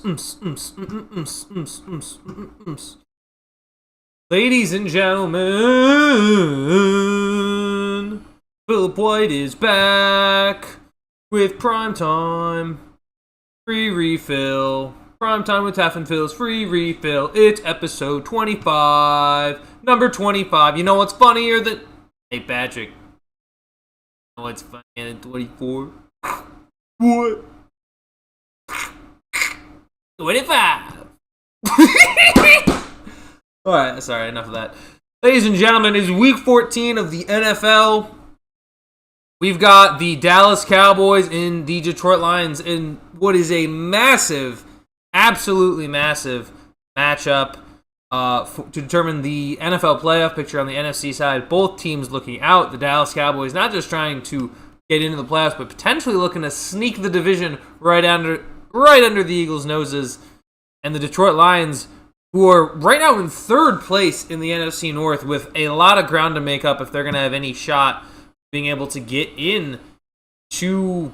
Ladies and gentlemen, Philip White is back with Primetime Free Refill. Primetime with Taff and Phil's Free Refill. It's episode 25. Number 25. You know what's funnier than... Hey, Patrick. You know what's funnier than 24? What? 25. Alright, sorry, enough of that. Ladies and gentlemen, it's week 14 of the NFL. We've got the Dallas Cowboys and the Detroit Lions in what is a massive, absolutely massive matchup to determine the NFL playoff picture on the NFC side. Both teams looking out. The Dallas Cowboys not just trying to get into the playoffs, but potentially looking to sneak the division right under the Eagles' noses. And the Detroit Lions, who are right now in third place in the NFC North with a lot of ground to make up if they're going to have any shot being able to get in to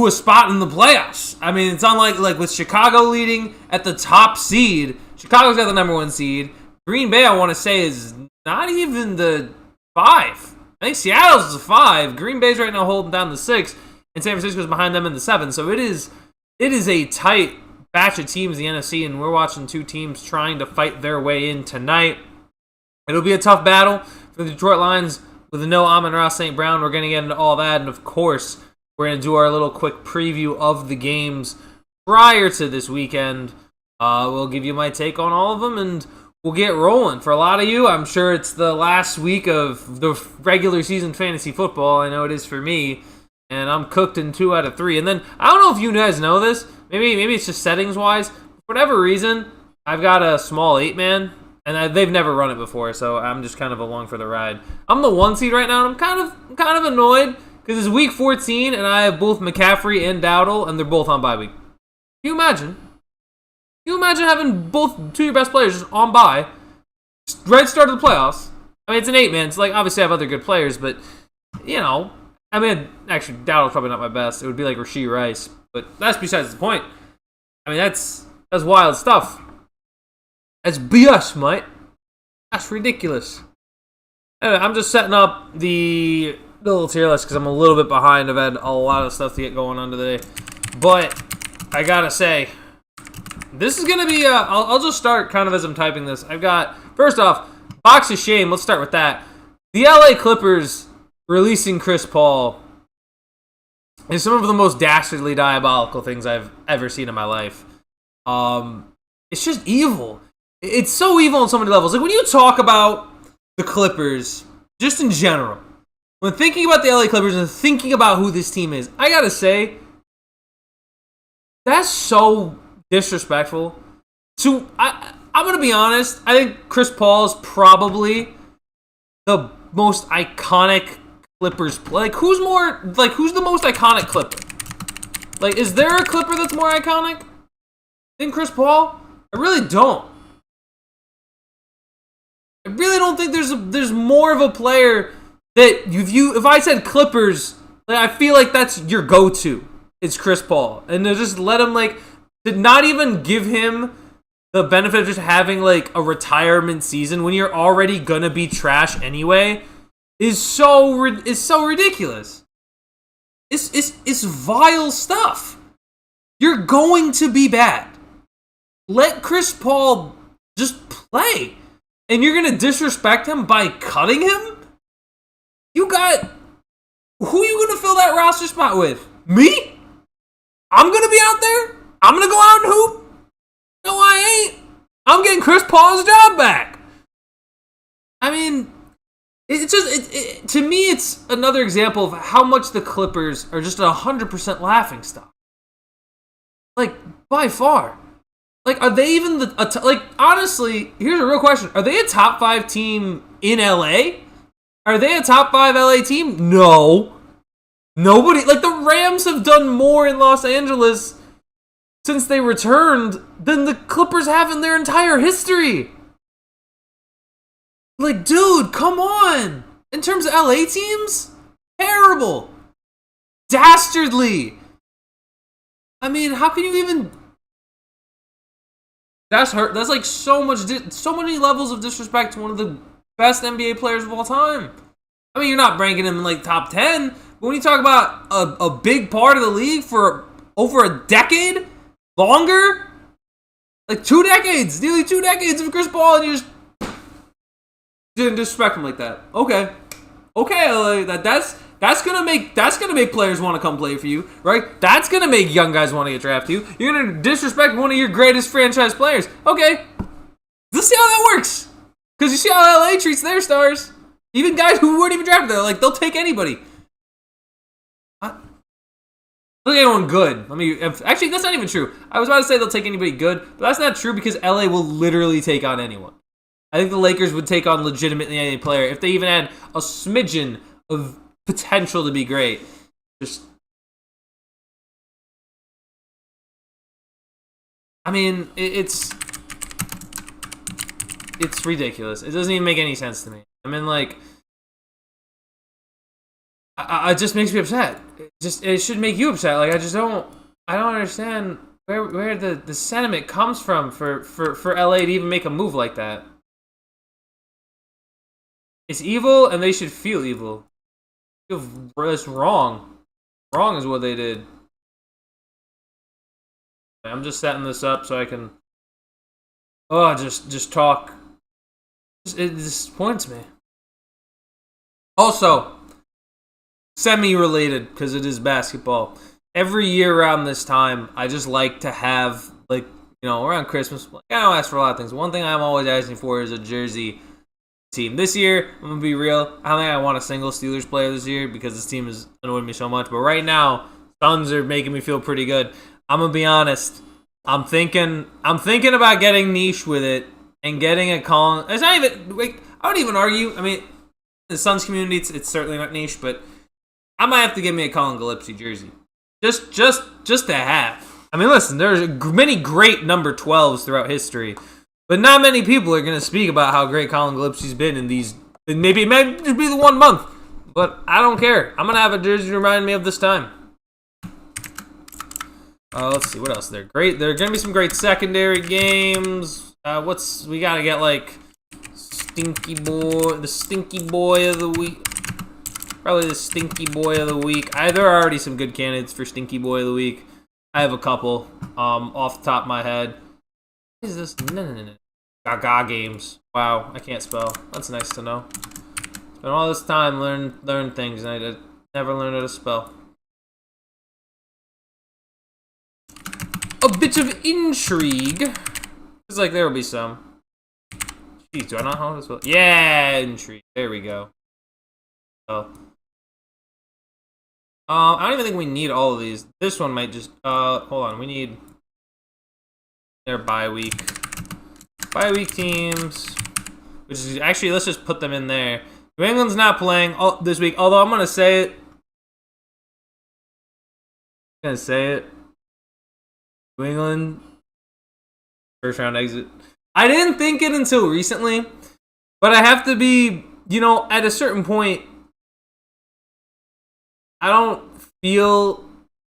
a spot in the playoffs. I mean, it's unlike like with Chicago leading at the top seed. Chicago's got the number 1 seed. Green Bay, I want to say, is not even the 5. I think Seattle's the 5. Green Bay's right now holding down the 6. And San Francisco's behind them in the 7. So it is a tight batch of teams in the NFC, and we're watching two teams trying to fight their way in tonight. It'll be a tough battle for the Detroit Lions with no Amon-Ra St. Brown. We're going to get into all that, and of course, we're going to do our little quick preview of the games prior to this weekend. We'll give you my take on all of them, and we'll get rolling. For a lot of you, I'm sure it's the last week of the regular season fantasy football. I know it is for me, and I'm cooked in 2 out of 3. And then, I don't know if you guys know this, maybe it's just settings-wise. For whatever reason, I've got a small 8-man, and they've never run it before, so I'm just kind of along for the ride. I'm the 1 seed right now, and I'm kind of annoyed because it's week 14, and I have both McCaffrey and Dowdle, and they're both on bye week. Can you imagine? Can you imagine having both 2 of your best players just on bye, right start of the playoffs? I mean, it's an 8-man. It's like, obviously I have other good players, but, you know, I mean, actually, Dowdle's probably not my best. It would be like Rashee Rice, but that's besides the point. I mean, that's wild stuff. That's BS, mate. That's ridiculous. Anyway, I'm just setting up the little tier list because I'm a little bit behind. I've had a lot of stuff to get going on today. But I gotta say, this is gonna be, I'll just start kind of as I'm typing this. I've got, first off, box of shame. Let's start with that. The LA Clippers releasing Chris Paul is some of the most dastardly diabolical things I've ever seen in my life. It's just evil. It's so evil on so many levels. Like, when you talk about the Clippers, just in general, when thinking about the LA Clippers and thinking about who this team is, I gotta say, that's so disrespectful. So, I'm gonna be honest, I think Chris Paul is probably the most iconic Clippers play. Who's the most iconic Clipper? Like, is there a Clipper that's more iconic than Chris Paul? I really don't. I really don't think there's more of a player that if I said Clippers, like, I feel like that's your go-to. It's Chris Paul. And to just let him, like, to not even give him the benefit of just having, like, a retirement season when you're already gonna be trash anyway is so ridiculous. It's vile stuff. You're going to be bad. Let Chris Paul just play. And you're going to disrespect him by cutting him? Who are you going to fill that roster spot with? Me? I'm going to be out there? I'm going to go out and hoop? No, I ain't. I'm getting Chris Paul's job back. I mean, to me, it's another example of how much the Clippers are just 100% laughing stock. Like, by far. Like, are they even honestly, here's a real question. Are they a top 5 team in LA? Are they a top 5 LA team? No. Nobody, like, the Rams have done more in Los Angeles since they returned than the Clippers have in their entire history. Like, dude, come on. In terms of LA teams, terrible. Dastardly. I mean, how can you even? That's hurt. That's like so many levels of disrespect to one of the best NBA players of all time. I mean, you're not ranking him in like top 10, but when you talk about a big part of the league for over a decade, longer, like 2 decades, nearly 2 decades of Chris Paul, and you just didn't disrespect him like that. Okay, like that's gonna make players want to come play for you, right? That's gonna make young guys want to get drafted you. You're gonna disrespect one of your greatest franchise players. Okay, let's see how that works. Because you see how LA treats their stars. Even guys who weren't even drafted there, like they'll take anybody. Look at anyone good. Actually, that's not even true. I was about to say they'll take anybody good, but that's not true because LA will literally take on anyone. I think the Lakers would take on legitimately any player if they even had a smidgen of potential to be great. It's ridiculous. It doesn't even make any sense to me. I mean, like, it just makes me upset. It should make you upset. Like, I don't understand where the sentiment comes from for LA to even make a move like that. It's evil, and they should feel evil. It's wrong. Wrong is what they did. I'm just setting this up so I can just talk. It disappoints me. Also, semi-related, because it is basketball. Every year around this time, I just like to have, like, you know, around Christmas, I don't ask for a lot of things. One thing I'm always asking for is a jersey team. This year, I'm going to be real, I don't think I want a single Steelers player this year because this team has annoyed me so much. But right now, Suns are making me feel pretty good. I'm going to be honest. I'm thinking about getting niche with it and getting a Colin. It's not even, like, I don't even argue. I mean, in the Suns community, it's certainly not niche, but I might have to get me a Colin Gillespie jersey. Just to have. I mean, listen, there's many great number 12s throughout history, but not many people are going to speak about how great Colin Gillespie's been in these. Maybe it might just be the 1 month, but I don't care. I'm going to have a jersey to remind me of this time. Let's see, what else? There are going to be some great secondary games. We got to get, like, the stinky boy of the week. Probably the stinky boy of the week. There are already some good candidates for stinky boy of the week. I have a couple off the top of my head. What is this? No. Gaga games. Wow, I can't spell. That's nice to know. Spent all this time learn things, and I never learned how to spell. A bit of intrigue. It's like there will be some. Jeez, do I not know how to spell? Yeah, intrigue. There we go. Oh. I don't even think we need all of these. This one might just, hold on. We need their bye week teams, which is actually, let's just put them in there. New England's not playing this week, although I'm going to say it. New England, first round exit. I didn't think it until recently, but I have to be, you know, at a certain point, I don't feel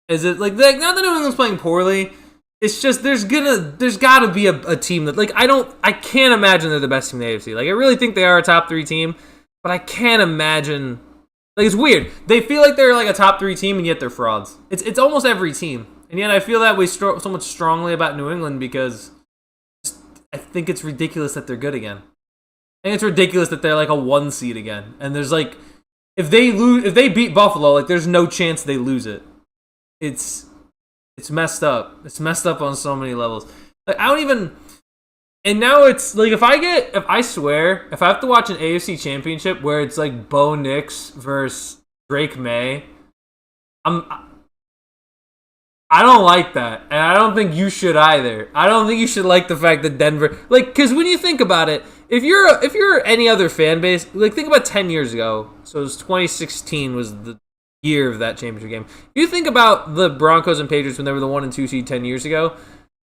as if, like not that New England's playing poorly. It's just there's got to be a team that, like, I can't imagine they're the best team in the AFC. Like, I really think they are a top 3 team, but I can't imagine. Like, it's weird. They feel like they're like a top 3 team, and yet they're frauds. It's almost every team, and yet I feel that way so much strongly about New England because I think it's ridiculous that they're good again. I think it's ridiculous that they're like a 1 seed again, and there's like. If they beat Buffalo, like, there's no chance they lose it. It's messed up. It's messed up on so many levels. Like, I don't even. And now it's like if I have to watch an AFC Championship where it's like Bo Nix versus Drake May, I don't like that, and I don't think you should either. I don't think you should like the fact that Denver, like, because when you think about it, if you're any other fan base, like, think about 10 years ago. So it was 2016 was the year of that championship game. If you think about the Broncos and Patriots when they were the 1 and 2 seed 10 years ago,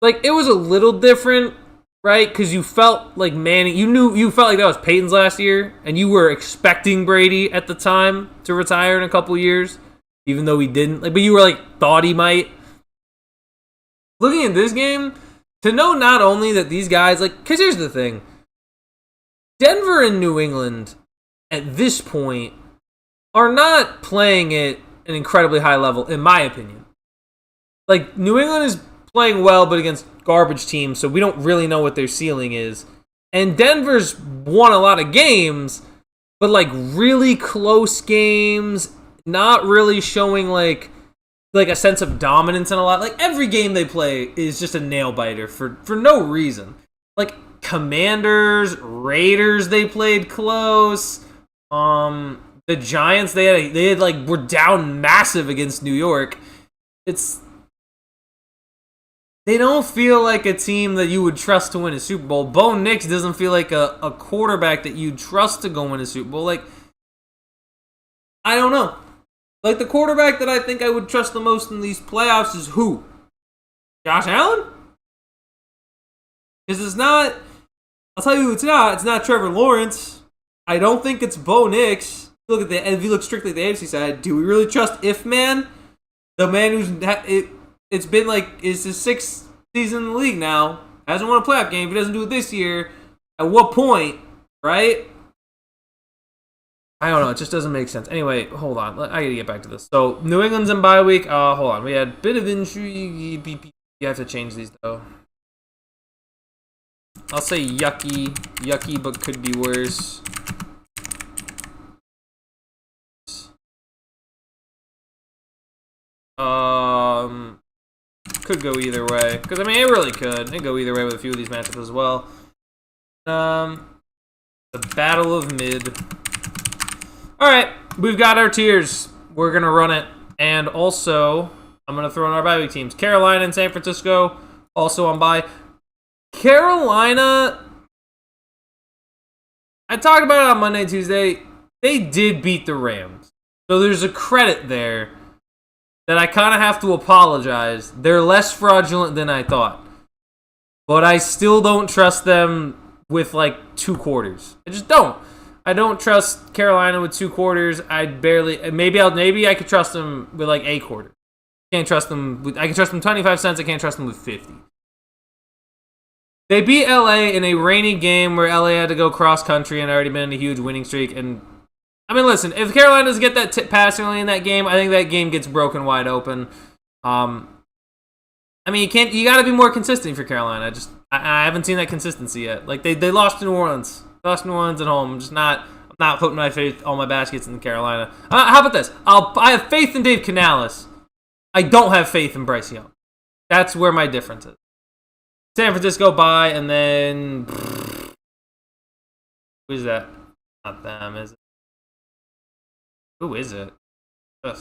like, it was a little different, right? Because you felt like Manning, you felt like that was Peyton's last year, and you were expecting Brady at the time to retire in a couple years, even though he didn't. Like, but you were like thought he might. looking at this game, to know not only that these guys, like, because here's the thing. Denver and New England, at this point, are not playing at an incredibly high level, in my opinion. Like, New England is playing well, but against garbage teams, so we don't really know what their ceiling is. And Denver's won a lot of games, but, like, really close games, not really showing, like a sense of dominance in a lot. Like, every game they play is just a nail-biter for no reason. Like, Commanders, Raiders, they played close. The Giants, they had like were down massive against New York. They don't feel like a team that you would trust to win a Super Bowl. Bo Nix doesn't feel like a quarterback that you'd trust to go win a Super Bowl. Like, I don't know. Like, the quarterback that I think I would trust the most in these playoffs is who? Josh Allen? Because it's not, I'll tell you who it's not. It's not Trevor Lawrence. I don't think it's Bo Nix. If you look strictly at the AFC side, do we really trust Man? The man who's, it's been like, it's his 6th season in the league now. Hasn't won a playoff game. If he doesn't do it this year, at what point, right? I don't know. It just doesn't make sense. Anyway, hold on. I gotta get back to this. So, New England's in bye week. Hold on. We had a bit of injury. You have to change these, though. I'll say yucky. Yucky, but could be worse. Could go either way. Because, I mean, it really could. It could go either way with a few of these matchups as well. The Battle of Mid. Alright, we've got our tiers. We're going to run it. And also, I'm going to throw in our bye week teams. Carolina and San Francisco, also on bye. Carolina, I talked about it on Monday and Tuesday. They did beat the Rams. So there's a credit there that I kind of have to apologize. They're less fraudulent than I thought. But I still don't trust them with, like, 2 quarters. I just don't. I don't trust Carolina with 2 quarters. Maybe I could trust them with, like, a quarter. I can trust them 25 cents. I can't trust them with 50. They beat LA in a rainy game where LA had to go cross country and already been in a huge winning streak. And I mean, listen, if Carolina doesn't get that pass early in that game, I think that game gets broken wide open. I mean, you got to be more consistent for Carolina. I haven't seen that consistency yet. Like, they lost to New Orleans. Lost New Orleans at home. I'm not putting my faith, all my baskets in Carolina. How about this? I have faith in Dave Canales. I don't have faith in Bryce Young. That's where my difference is. San Francisco bye, and then who is that? Not them, is it? Who is it? Ugh,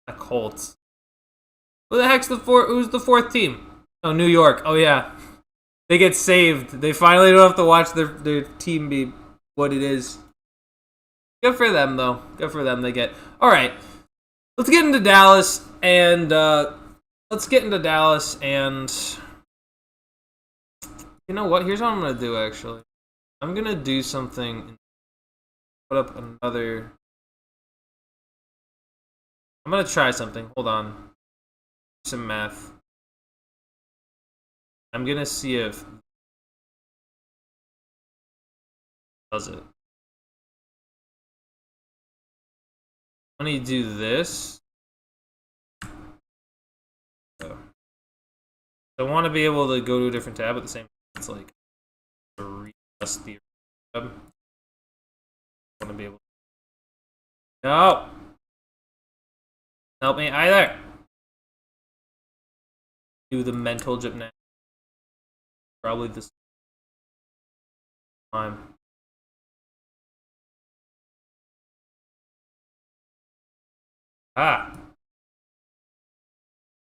the Colts. Who the heck's who's the 4th team? Oh, New York. Oh yeah, they get saved. They finally don't have to watch their team be what it is. Good for them, though. Good for them. They get all right. Let's get into Dallas and you know what? Here's what I'm going to do, actually. I'm going to do something. Put up another. I'm going to try something. Hold on. Some math. I'm going to see if does it. I'm going to do this. So, I want to be able to go to a different tab at the same time. It's like a readjust the tab. I want to be able to. No! Help me either! Do the mental gymnastics. Probably this time.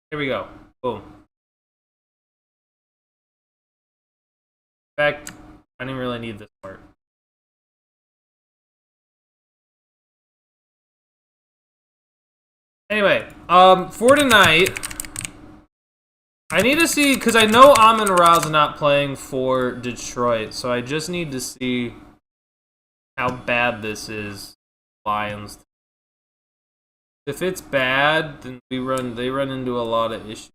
Here we go. Boom. In fact, I didn't really need this part. Anyway, for tonight, I need to see, because I know Amon-Ra's not playing for Detroit, so I just need to see how bad this is. Lions. If it's bad, then they run into a lot of issues.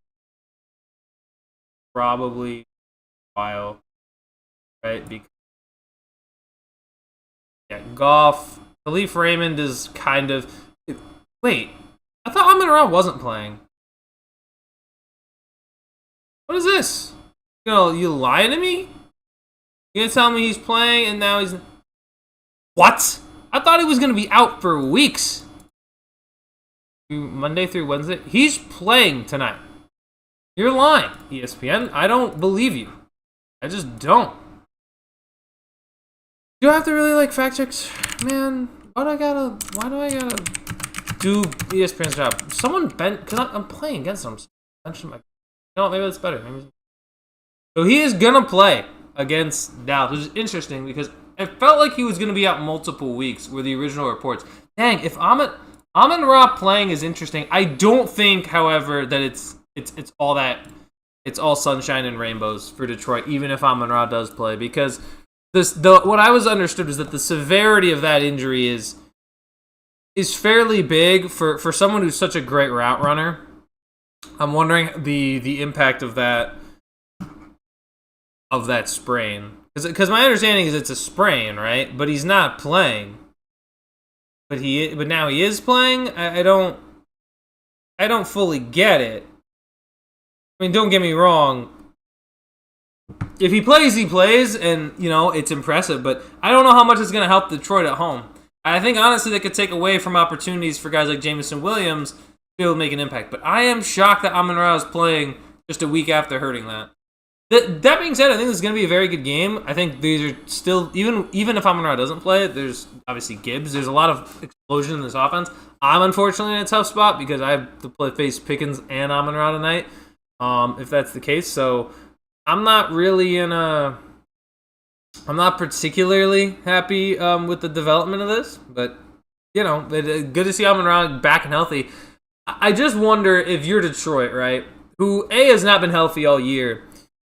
probably a while, right? Because Goff, Khalif Raymond is kind of. Wait, I thought Amon-Ra wasn't playing. What is this? You lying to me? You gonna tell me he's playing and now he's... What? I thought he was gonna be out for weeks. Monday through Wednesday? He's playing tonight. You're lying, ESPN. I don't believe you. I just don't. Do I have to really fact checks? Man, why do I gotta do ESPN's job? Someone bent, because I'm playing against them. Maybe that's better. So he is gonna play against Dallas, which is interesting because it felt like he was gonna be out multiple weeks were the original reports. Dang, if Amon-Ra playing is interesting. I don't think, however, that it's all sunshine and rainbows for Detroit, even if Amon-Ra does play, because what I was understood was that the severity of that injury is fairly big for someone who's such a great route runner. I'm wondering the impact of that sprain, because my understanding is it's a sprain, right? But he's not playing. But now he is playing. I don't fully get it. I mean, don't get me wrong. If he plays, he plays, and it's impressive. But I don't know how much it's going to help Detroit at home. I think honestly, they could take away from opportunities for guys like Jameson Williams to be able to make an impact. But I am shocked that Amon-Ra is playing just a week after hurting that. That being said, I think this is going to be a very good game. I think these are still, even if Amon-Ra doesn't play, there's obviously Gibbs. There's a lot of explosion in this offense. I'm unfortunately in a tough spot because I have to face Pickens and Amon-Ra tonight, if that's the case. So I'm not particularly happy with the development of this. But, good to see Amon-Ra back and healthy. I just wonder if you're Detroit, right, who, A, has not been healthy all year,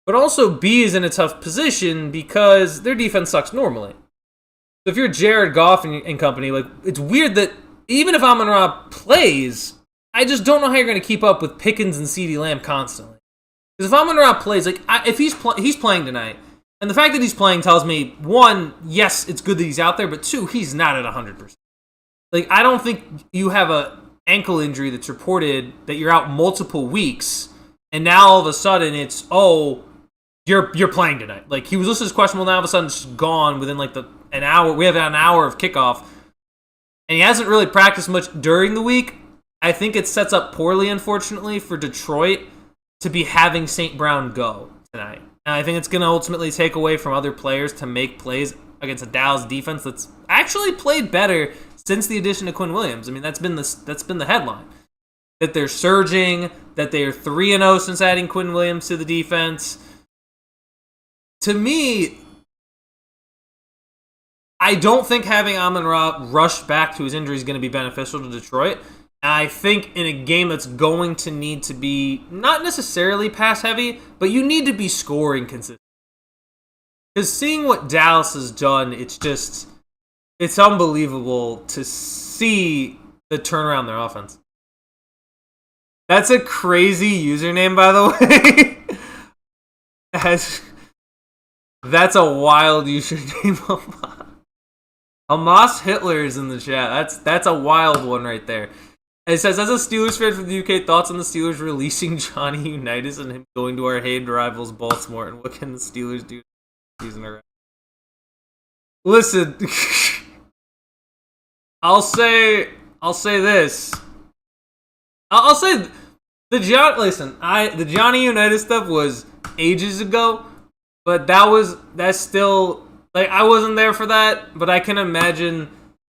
but also B is in a tough position because their defense sucks normally. So if you're Jared Goff and company, it's weird that even if Amon-Ra plays, I just don't know how you're going to keep up with Pickens and CeeDee Lamb constantly. Because if Amon-Ra plays, if he's playing tonight, and the fact that he's playing tells me, one, yes, it's good that he's out there, but two, he's not at 100%. I don't think you have a ankle injury that's reported that you're out multiple weeks, and now all of a sudden it's, you're playing tonight. He was listed as questionable, now all of a sudden it's gone within an hour. We have an hour of kickoff, and he hasn't really practiced much during the week. I think it sets up poorly, unfortunately, for Detroit to be having St. Brown go tonight. And I think it's going to ultimately take away from other players to make plays against a Dallas defense that's actually played better since the addition of Quinn Williams. I mean, that's been the headline. That they're surging, that they are 3-0 since adding Quinn Williams to the defense. To me, I don't think having Amon-Ra rush back to his injury is going to be beneficial to Detroit. And I think in a game that's going to need to be not necessarily pass heavy, but you need to be scoring consistently. Because seeing what Dallas has done, it's unbelievable to see the turnaround in their offense. That's a crazy username, by the way. That's a wild username. Hamas Hitler is in the chat. That's a wild one right there. And it says, as a Steelers fan from the UK, thoughts on the Steelers releasing Johnny Unitas and him going to our hated rivals Baltimore, and what can the Steelers do season around? Listen, I'll say this. I'll say the Johnny Unitas stuff was ages ago, but that's still I wasn't there for that, but I can imagine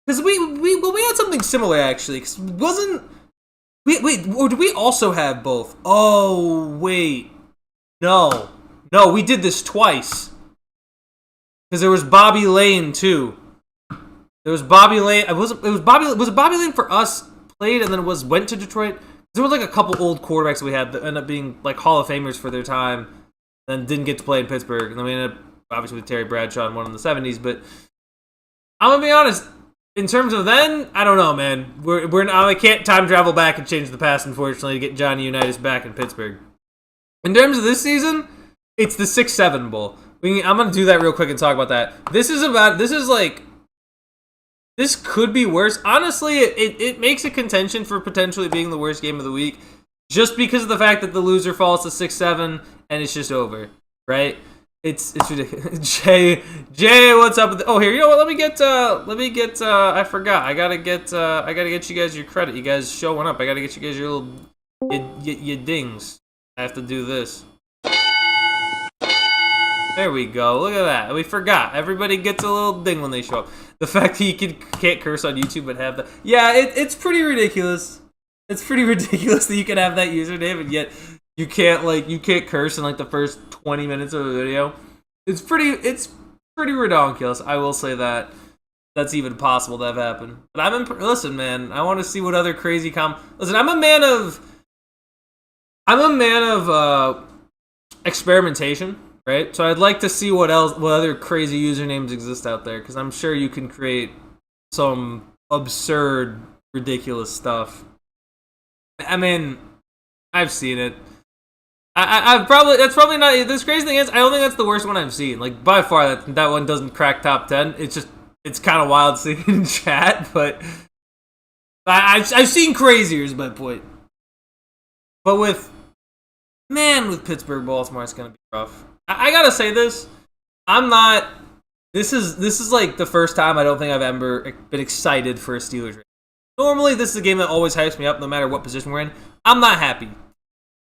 because we had something similar actually. Cause or did we also have both? Oh wait, no, we did this twice because there was Bobby Lane too. There was Bobby Lane. Was it Bobby Lane for us played and then went to Detroit? There were a couple old quarterbacks we had that ended up being Hall of Famers for their time, then didn't get to play in Pittsburgh, and then we ended up obviously with Terry Bradshaw and one in the 70s. But I'm gonna be honest, in terms of then, I don't know, man. I can't time travel back and change the past, unfortunately, to get Johnny Unitas back in Pittsburgh. In terms of this season, It's the 6-7 bowl. I'm gonna do that real quick and talk about that. This could be worse. Honestly, it makes a contention for potentially being the worst game of the week, just because of the fact that the loser falls to 6-7 and it's just over, right? It's ridiculous. Jay, what's up? Oh, here, you know what? Let me get. I forgot. I gotta get you guys your credit. You guys showing up. I gotta get you guys your little, your dings. I have to do this. There we go. Look at that. We forgot. Everybody gets a little ding when they show up. The fact that you can't curse on YouTube but have that. Yeah, it's pretty ridiculous. It's pretty ridiculous that you can have that username and yet you can't curse in like the first 20 minutes of a video. It's pretty ridiculous. I will say that. That's even possible to have happened. But listen, man, I want to see what other crazy listen, I'm a man of experimentation, right? So I'd like to see what other crazy usernames exist out there, because I'm sure you can create some absurd, ridiculous stuff. I mean, I've seen it. That's probably not. This crazy thing is, I don't think that's the worst one I've seen. Like, by far, that one doesn't crack top 10. It's kind of wild seeing it in chat, but I've seen crazier is my point. But with Pittsburgh, Baltimore, it's gonna be rough. I gotta say this. This is like the first time I don't think I've ever been excited for a Steelers game. Normally, this is a game that always hypes me up no matter what position we're in. I'm not happy.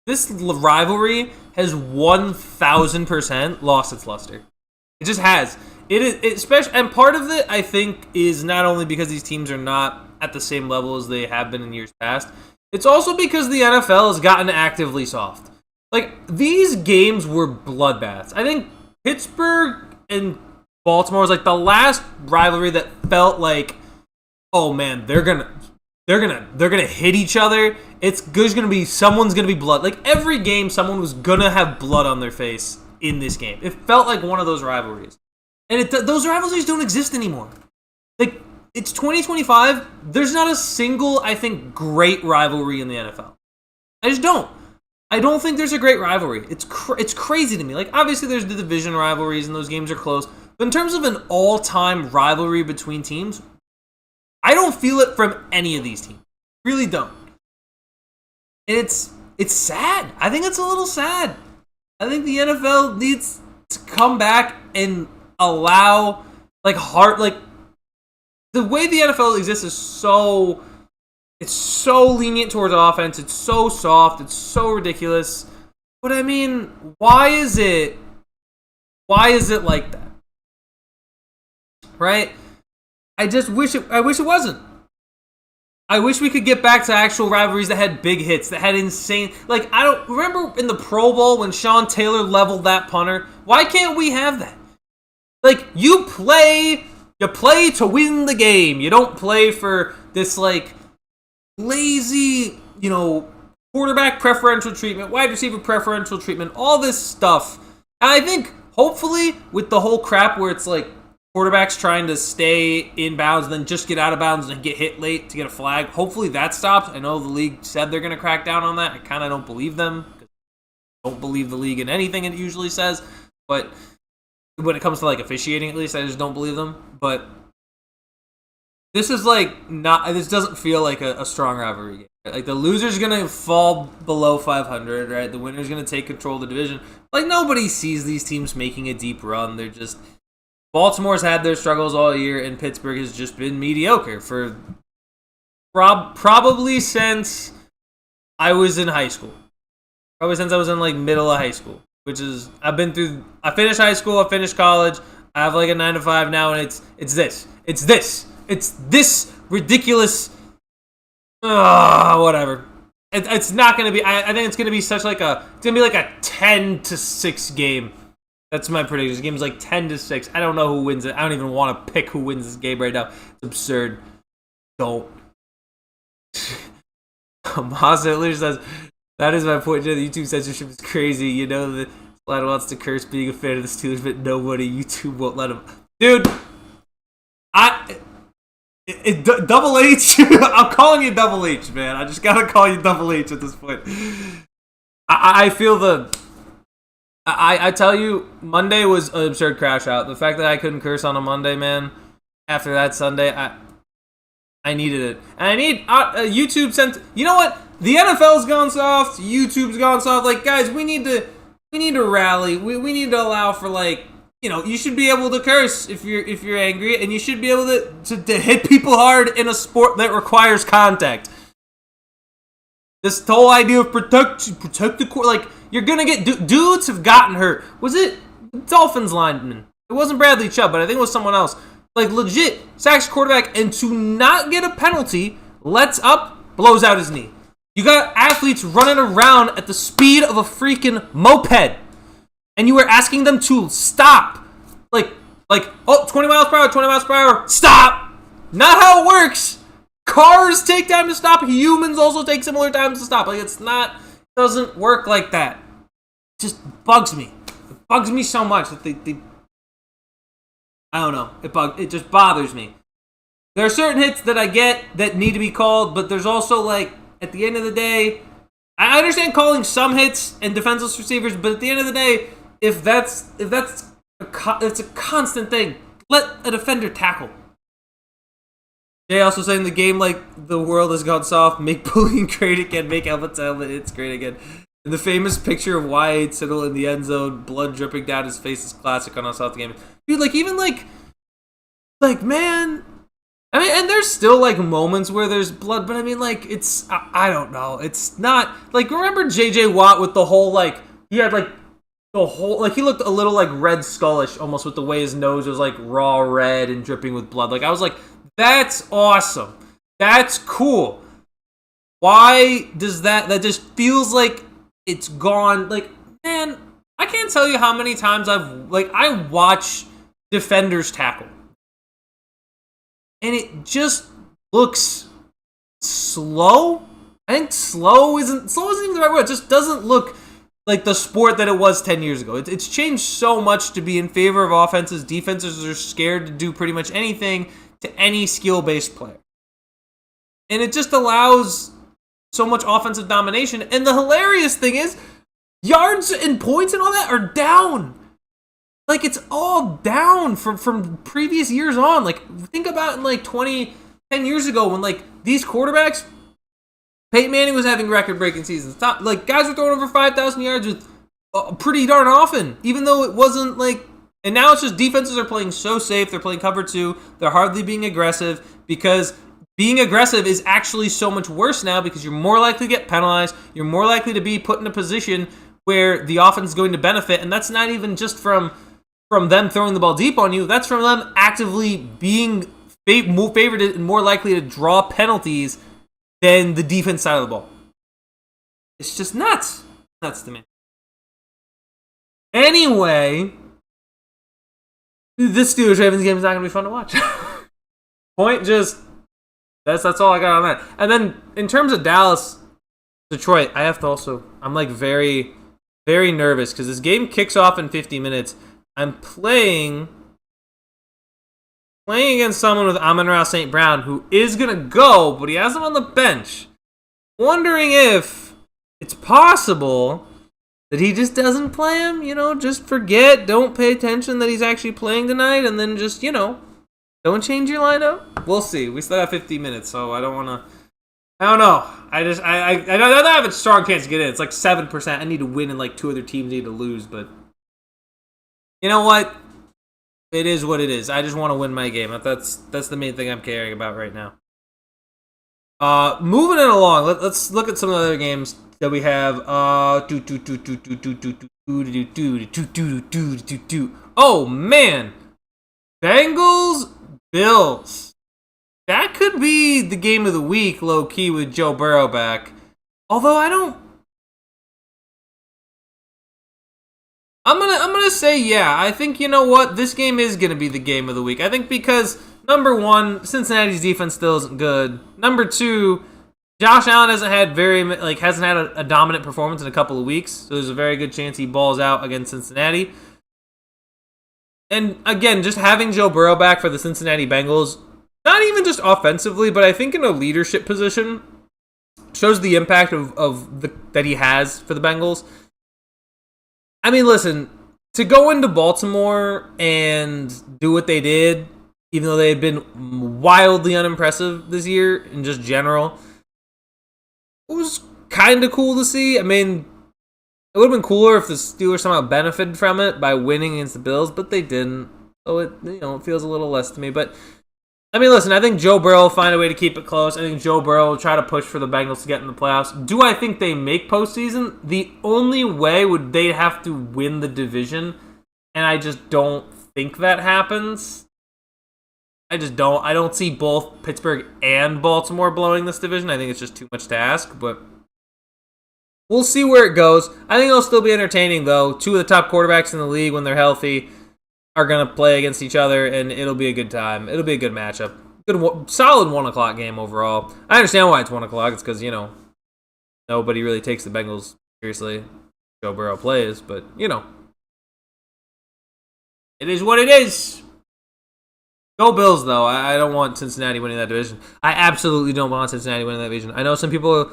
This rivalry has 1,000% lost its luster. It just has. It is especially, and part of it, I think, is not only because these teams are not at the same level as they have been in years past. It's also because the NFL has gotten actively soft. Like, these games were bloodbaths. I think Pittsburgh and Baltimore was like the last rivalry that felt like, oh man, they're gonna hit each other. Someone's gonna be blood. Like, every game, someone was gonna have blood on their face in this game. It felt like one of those rivalries, and those rivalries don't exist anymore. Like, it's 2025. There's not a single, I think, great rivalry in the NFL. I just don't. I don't think there's a great rivalry. It's crazy to me. Like, obviously, there's the division rivalries, and those games are close. But in terms of an all-time rivalry between teams, I don't feel it from any of these teams. Really don't. And it's sad. I think it's a little sad. I think the NFL needs to come back and allow, the way the NFL exists is so lenient towards offense. It's so soft. It's so ridiculous. But I mean, why is it like that? Right? I wish it wasn't. I wish we could get back to actual rivalries that had big hits, that had insane. Like, I don't remember in the Pro Bowl when Sean Taylor leveled that punter. Why can't we have that? Like, you play to win the game. You don't play for this, like, lazy, quarterback preferential treatment, wide receiver preferential treatment, all this stuff. And I think, hopefully, with the whole crap where it's like quarterbacks trying to stay in bounds and then just get out of bounds and get hit late to get a flag, hopefully that stops. I know the league said they're going to crack down on that. I kind of don't believe them. I don't believe the league in anything it usually says. But when it comes to, like, officiating, at least, I just don't believe them. But this is this doesn't feel like a strong rivalry game. Like, the loser's gonna fall below 500, right? The winner's gonna take control of the division. Like, nobody sees these teams making a deep run. They're just, Baltimore's had their struggles all year, and Pittsburgh has just been mediocre for probably since I was in high school. Probably since I was in, like, middle of high school, which is, I finished high school, I finished college, I have, like, a 9-to-5 now, and it's this ridiculous, whatever. It's not going to be, I think it's going to be it's going to be like a 10-6 game. That's my prediction. This game's like 10-6. I don't know who wins it. I don't even want to pick who wins this game right now. It's absurd. Don't. Mazda Hitler says, that is my point. The YouTube censorship is crazy. The lad wants to curse being a fan of the Steelers, but nobody, YouTube won't let him. Dude, Double H, I'm calling you Double H, man. I just gotta call you Double H at this point. I feel I tell you, Monday was an absurd crash out. The fact that I couldn't curse on a Monday, man, after that Sunday, I needed it. And I need YouTube sent. You know what? The NFL's gone soft. YouTube's gone soft. Like, guys, we need to rally. We need to allow for, like, you know, you should be able to curse if you're angry, and you should be able to hit people hard in a sport that requires contact. This whole idea of protect the court, like, you're gonna get dudes have gotten hurt. Was it Dolphins lineman? It wasn't Bradley Chubb, but I think it was someone else. Like, legit sacks quarterback, and to not get a penalty, lets up, blows out his knee. You got athletes running around at the speed of a freaking moped, and you were asking them to stop. Like, oh, 20 miles per hour, stop. Not how it works. Cars take time to stop. Humans also take similar times to stop. Like, doesn't work like that. It just bugs me. It bugs me so much that they I don't know. It just bothers me. There are certain hits that I get that need to be called, but there's also, like, at the end of the day, I understand calling some hits and defenseless receivers, but at the end of the day, if it's a constant thing, let a defender tackle. Jay also saying the game, like, the world has gone soft, make bullying great again, make helmet it's great again. And the famous picture of Wyatt Siddle in the end zone, blood dripping down his face is classic on us off the game. Dude, like, even like, man, I mean, and there's still, like, moments where there's blood, but I mean, like, it's, I don't know, it's not, like, remember J.J. Watt with the whole, like, he had, like, the whole, like, he looked a little, like, Red Skullish, almost with the way his nose was, like, raw red and dripping with blood. Like, I was like, that's awesome. That's cool. Why does that just feels like it's gone, like, man, I can't tell you how many times I watch defenders tackle. And it just looks slow. I think slow isn't even the right word. It just doesn't look like the sport that it was 10 years ago. It's changed so much to be in favor of offenses. Defenses are scared to do pretty much anything to any skill-based player. And it just allows so much offensive domination. And the hilarious thing is, yards and points and all that are down. Like, it's all down from previous years on. Like, think about in, like, 10 years ago when, like, these quarterbacks, Peyton Manning was having record-breaking seasons. Like, guys were throwing over 5,000 yards with pretty darn often, even though it wasn't, like, and now it's just defenses are playing so safe. They're playing cover two. They're hardly being aggressive because being aggressive is actually so much worse now because you're more likely to get penalized. You're more likely to be put in a position where the offense is going to benefit, and that's not even just from them throwing the ball deep on you. That's from them actively being more favored and more likely to draw penalties than the defense side of the ball. It's just nuts. Nuts to me. Anyway, this Steelers-Ravens game is not going to be fun to watch. Point just... That's all I got on that. And then, in terms of Dallas, Detroit, I have to also... I'm, like, very, very nervous because this game kicks off in 50 minutes. I'm playing against someone with Amon-Ra St. Brown who is going to go, but he has him on the bench. Wondering if it's possible that he just doesn't play him, just forget, don't pay attention that he's actually playing tonight, and then just, don't change your lineup. We'll see. We still have 50 minutes, so I don't know. I don't have a strong chance to get in. It's like 7%. I need to win and like two other teams need to lose, but you know what? It is what it is. I just want to win my game. That's the main thing I'm caring about right now. Moving it along, let's look at some of the other games that we have. Oh man, Bengals Bills. That could be the game of the week, low key, with Joe Burrow back. Although I'm gonna say yeah. I think you know what, this game is gonna be the game of the week. I think because number one, Cincinnati's defense still isn't good. Number two, Josh Allen hasn't had a dominant performance in a couple of weeks, so there's a very good chance he balls out against Cincinnati. And again, just having Joe Burrow back for the Cincinnati Bengals, not even just offensively, but I think in a leadership position, shows the impact that he has for the Bengals. I mean, listen, to go into Baltimore and do what they did, even though they had been wildly unimpressive this year in just general, it was kind of cool to see. I mean, it would have been cooler if the Steelers somehow benefited from it by winning against the Bills, but they didn't. So it feels a little less to me. But I mean, listen, I think Joe Burrow will find a way to keep it close. I think Joe Burrow will try to push for the Bengals to get in the playoffs. Do I think they make postseason? The only way would they have to win the division, and I just don't think that happens. I just don't. I don't see both Pittsburgh and Baltimore blowing this division. I think it's just too much to ask, but we'll see where it goes. I think it'll still be entertaining, though. Two of the top quarterbacks in the league, when they're healthy, are going to play against each other, and it'll be a good time. It'll be a good matchup. Good, solid 1 o'clock game overall. I understand why it's 1 o'clock. It's because, nobody really takes the Bengals seriously. Joe Burrow plays, but, it is what it is. Go Bills, though. I don't want Cincinnati winning that division. I absolutely don't want Cincinnati winning that division. I know some people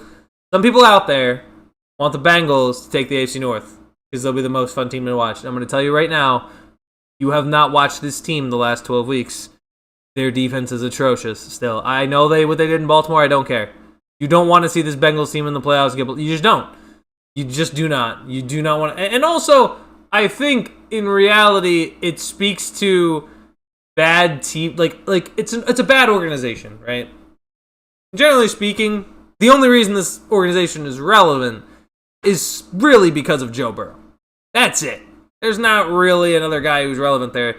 out there want the Bengals to take the AFC North because they'll be the most fun team to watch. I'm going to tell you right now, you have not watched this team the last 12 weeks. Their defense is atrocious still. I know what they did in Baltimore. I don't care. You don't want to see this Bengals team in the playoffs. You just don't. You just do not. You do not want to. And also, I think in reality, it speaks to bad team. Like it's a bad organization, right? Generally speaking, the only reason this organization is relevant is really because of Joe Burrow. That's it. There's not really another guy who's relevant there.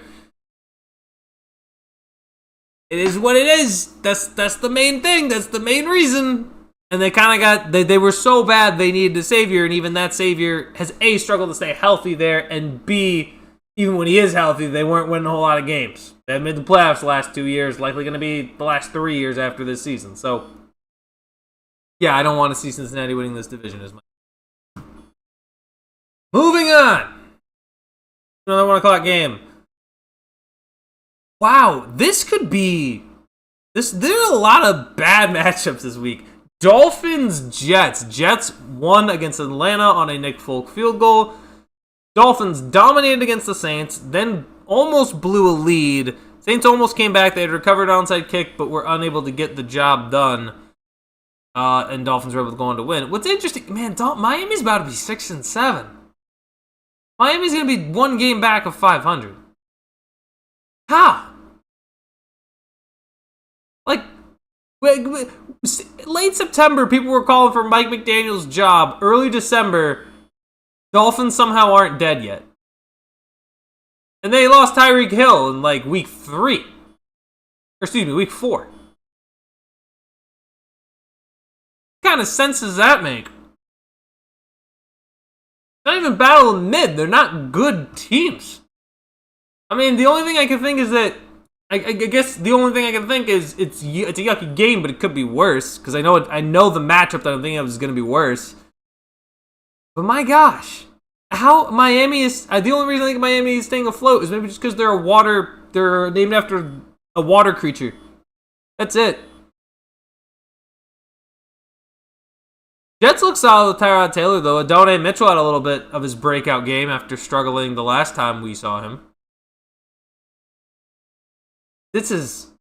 It is what it is. That's the main thing. That's the main reason. And they kind of they were so bad they needed a savior, and even that savior has A, struggled to stay healthy there, and B, even when he is healthy, they weren't winning a whole lot of games. They haven't made the playoffs the last 2 years, likely going to be the last 3 years after this season. So, yeah, I don't want to see Cincinnati winning this division as much. Moving on. Another 1 o'clock game. Wow, this could be... There are a lot of bad matchups this week. Dolphins-Jets. Jets won against Atlanta on a Nick Folk field goal. Dolphins dominated against the Saints, then almost blew a lead. Saints almost came back. They had recovered onside kick, but were unable to get the job done. And Dolphins were able to go on to win. What's interesting, man, Miami's about to be 6-7. Miami's going to be 1 game back of 500. How? Like, late September, people were calling for Mike McDaniel's job. Early December, Dolphins somehow aren't dead yet. And they lost Tyreek Hill in week 3. Or excuse me, week 4. What kind of sense does that make? Not even battle in mid. They're not good teams. I mean, the only thing I can think is that I guess the only thing I can think is it's a yucky game, but it could be worse because I know the matchup that I'm thinking of is going to be worse. But my gosh, how Miami is the only reason I think Miami is staying afloat is maybe just because they're named after a water creature. That's it. Jets look solid with Tyrod Taylor, though. Adonai Mitchell had a little bit of his breakout game after struggling the last time we saw him. This is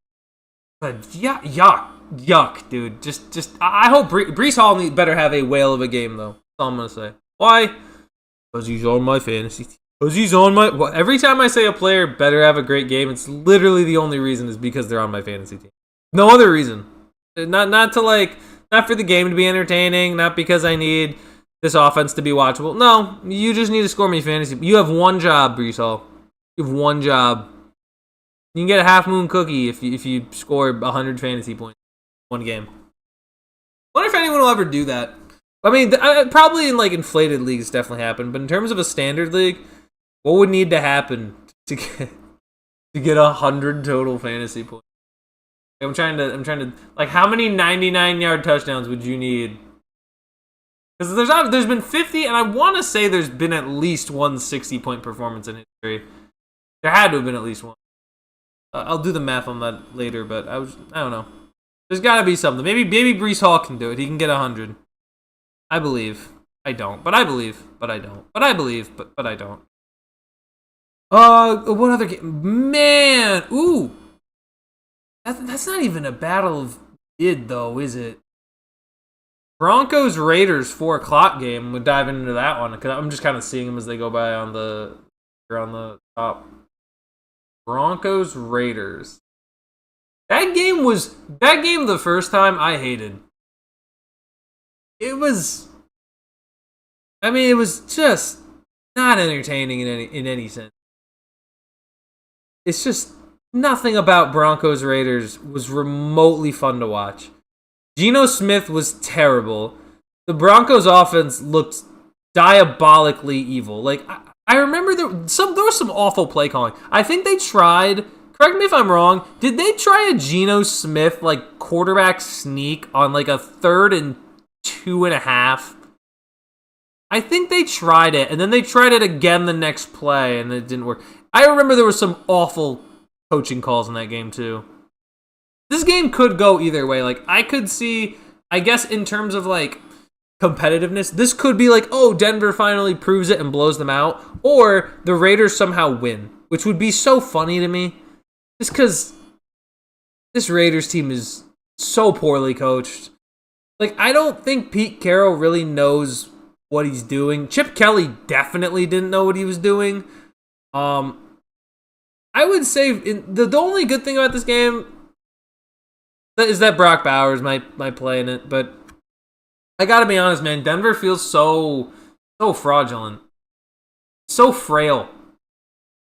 yuck, dude. Just I hope Breece Hall better have a whale of a game, though. That's all I'm gonna say. Why? Because he's on my fantasy team. Because he's on my... Well, every time I say a player better have a great game, it's literally the only reason is because they're on my fantasy team. No other reason. Not for the game to be entertaining, not because I need this offense to be watchable. No, you just need to score me fantasy. You have one job, Breece Hall. You have one job. You can get a half moon cookie if you score 100 fantasy points one game. I wonder if anyone will ever do that. I mean, probably in inflated leagues definitely happen, but in terms of a standard league, what would need to happen to get 100 total fantasy points? I'm trying to how many 99-yard touchdowns would you need? Because there's been 50, and I want to say there's been at least one 60-point performance in history. There had to have been at least one. I'll do the math on that later, but I don't know. There's got to be something. Maybe Breece Hall can do it. He can get 100. I believe. I don't, but I believe. But I don't. But I believe, but I don't. What other game? Man, ooh. That's not even a battle of id, though, is it? Broncos Raiders 4 o'clock game. We'll dive into that one because I'm just kind of seeing them as they go by on the top. Broncos Raiders. That game the first time I hated. It was just not entertaining in any sense. It's just nothing about Broncos Raiders was remotely fun to watch. Geno Smith was terrible. The Broncos offense looked diabolically evil. Like I remember there was some awful play calling. I think they tried, correct me if I'm wrong, did they try a Geno Smith like quarterback sneak on like a 3rd and 2.5? I think they tried it, and then they tried it again the next play, and it didn't work. I remember there was some awful coaching calls in that game too. This game could go either way. Like I could see, I guess in terms of like competitiveness, this could be like, oh, Denver finally proves it and blows them out, or the Raiders somehow win, which would be so funny to me. Just because this Raiders team is so poorly coached. Like I don't think Pete Carroll really knows what he's doing. Chip Kelly definitely didn't know what he was doing. I would say the only good thing about this game is that Brock Bowers might play in it, but I gotta be honest, man, Denver feels so fraudulent, so frail.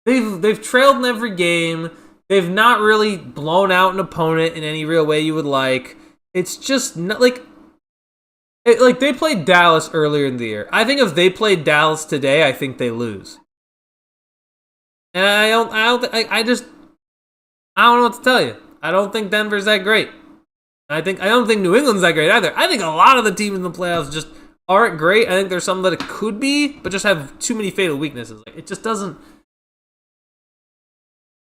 They've trailed in every game. They've not really blown out an opponent in any real way you would like. It's just not like they played Dallas earlier in the year. I think if they played Dallas today, I think they lose. And I don't know what to tell you. I don't think Denver's that great. I don't think New England's that great either. I think a lot of the teams in the playoffs just aren't great. I think there's some that it could be, but just have too many fatal weaknesses. Like it just doesn't.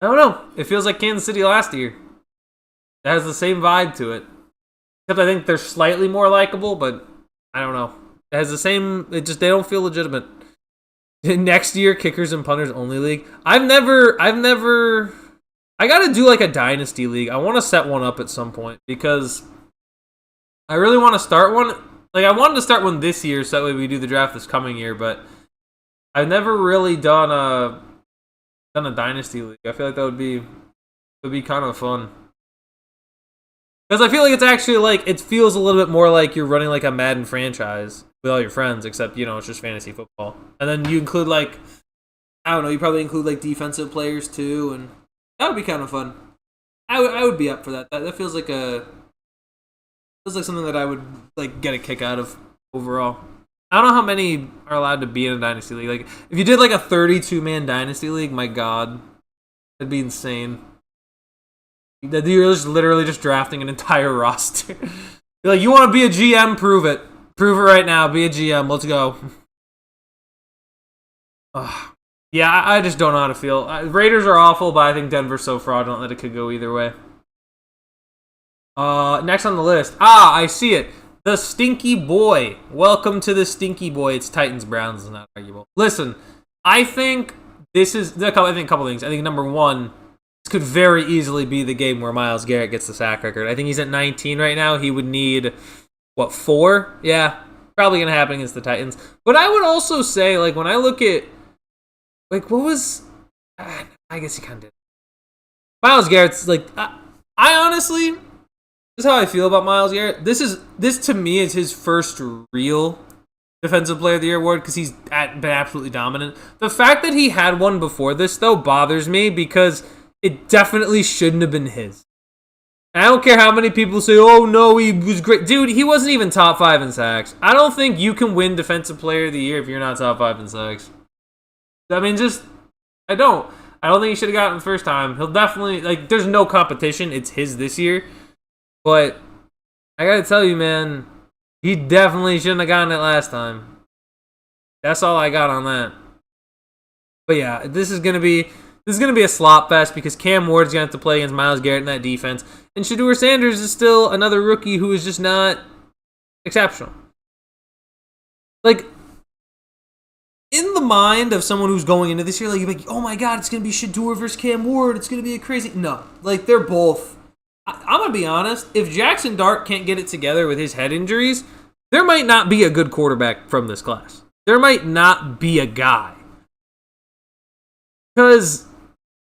I don't know. It feels like Kansas City last year. It has the same vibe to it. Except I think they're slightly more likable, but I don't know. It has the same. They don't feel legitimate. Next year, kickers and punters only league. I gotta do like a dynasty league. I want to set one up at some point because I really want to start one. Like I wanted to start one this year, so that way we do the draft this coming year. But I've never really done a dynasty league. I feel like that would be kind of fun because I feel like it's actually like it feels a little bit more like you're running like a Madden franchise with all your friends, except it's just fantasy football. And then you include like I don't know, you probably include like defensive players too, and that would be kind of fun. I would be up for that. That feels like something that I would like get a kick out of overall. I don't know how many are allowed to be in a dynasty league. Like if you did like a 32-man dynasty league, my god, that'd be insane. You're just literally just drafting an entire roster. You're like, you want to be a GM? Prove it. Prove it right now. Be a GM. Let's go. Yeah, I just don't know how to feel. Raiders are awful, but I think Denver's so fraudulent that it could go either way. Next on the list. I see it. The Stinky Boy. Welcome to the Stinky Boy. It's Titans-Browns. Is not arguable. Listen, I think this is... a couple things. I think number one, this could very easily be the game where Myles Garrett gets the sack record. I think he's at 19 right now. He would need... 4? Yeah, probably going to happen against the Titans. But I would also say, like, when I look at, like, what was, I guess he kind of did. Myles Garrett's, like, I honestly, this is how I feel about Myles Garrett. This to me is his first real Defensive Player of the Year award because he's been absolutely dominant. The fact that he had one before this, though, bothers me because it definitely shouldn't have been his. I don't care how many people say, oh no, he was great. Dude, he wasn't even top 5 in sacks. I don't think you can win Defensive Player of the Year if you're not top 5 in sacks. I mean, I don't think he should have gotten it the first time. He'll definitely, like, there's no competition. It's his this year. But I gotta tell you, man, he definitely shouldn't have gotten it last time. That's all I got on that. But yeah, this is gonna be a slop fest because Cam Ward's gonna have to play against Myles Garrett in that defense, and Shedeur Sanders is still another rookie who is just not exceptional. Like in the mind of someone who's going into this year, like, you're like, oh my God, it's going to be Shedeur versus Cam Ward. It's going to be a crazy... No. Like, they're both... I'm going to be honest. If Jackson Dart can't get it together with his head injuries, there might not be a good quarterback from this class. There might not be a guy. Because,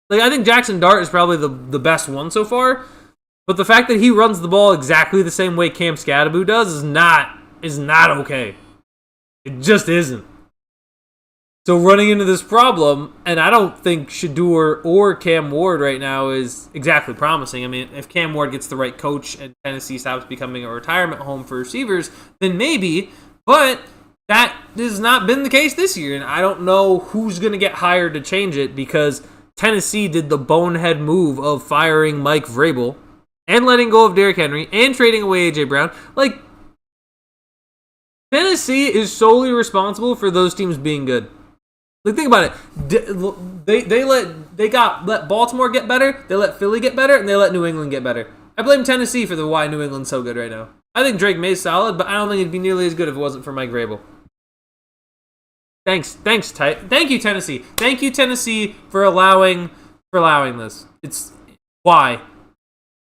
like, I think Jackson Dart is probably the best one so far. But the fact that he runs the ball exactly the same way Cam Scadaboo does is not okay. It just isn't. So running into this problem, and I don't think Shedeur or Cam Ward right now is exactly promising. I mean, if Cam Ward gets the right coach and Tennessee stops becoming a retirement home for receivers, then maybe. But that has not been the case this year, and I don't know who's going to get hired to change it because Tennessee did the bonehead move of firing Mike Vrabel and letting go of Derrick Henry and trading away A.J. Brown. Like, Tennessee is solely responsible for those teams being good. Like, think about it. They let Baltimore get better, they let Philly get better, and they let New England get better. I blame Tennessee for the why New England's so good right now. I think Drake May's solid, but I don't think it'd be nearly as good if it wasn't for Mike Vrabel. Thank you, Tennessee. Thank you, Tennessee, for allowing this. It's why.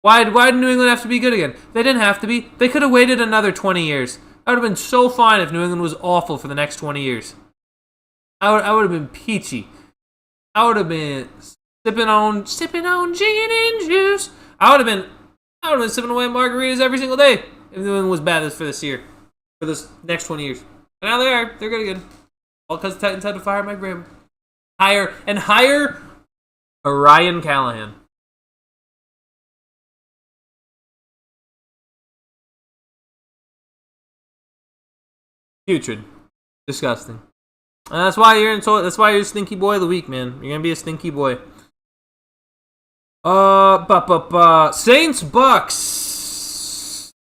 Why did New England have to be good again? They didn't have to be. They could have waited another 20 years. I would have been so fine if New England was awful for the next 20 years. I would have been peachy. I would have been sipping on gin and juice. I would have been sipping away margaritas every single day if New England was bad for this year, for this next 20 years. But now they are. They're good again. All because the Titans had to fire Mike Vrabel. Hire a Ryan Callahan. Putrid. Disgusting. That's why you're a stinky boy of the week, man. You're gonna be a stinky boy. Saints Bucks.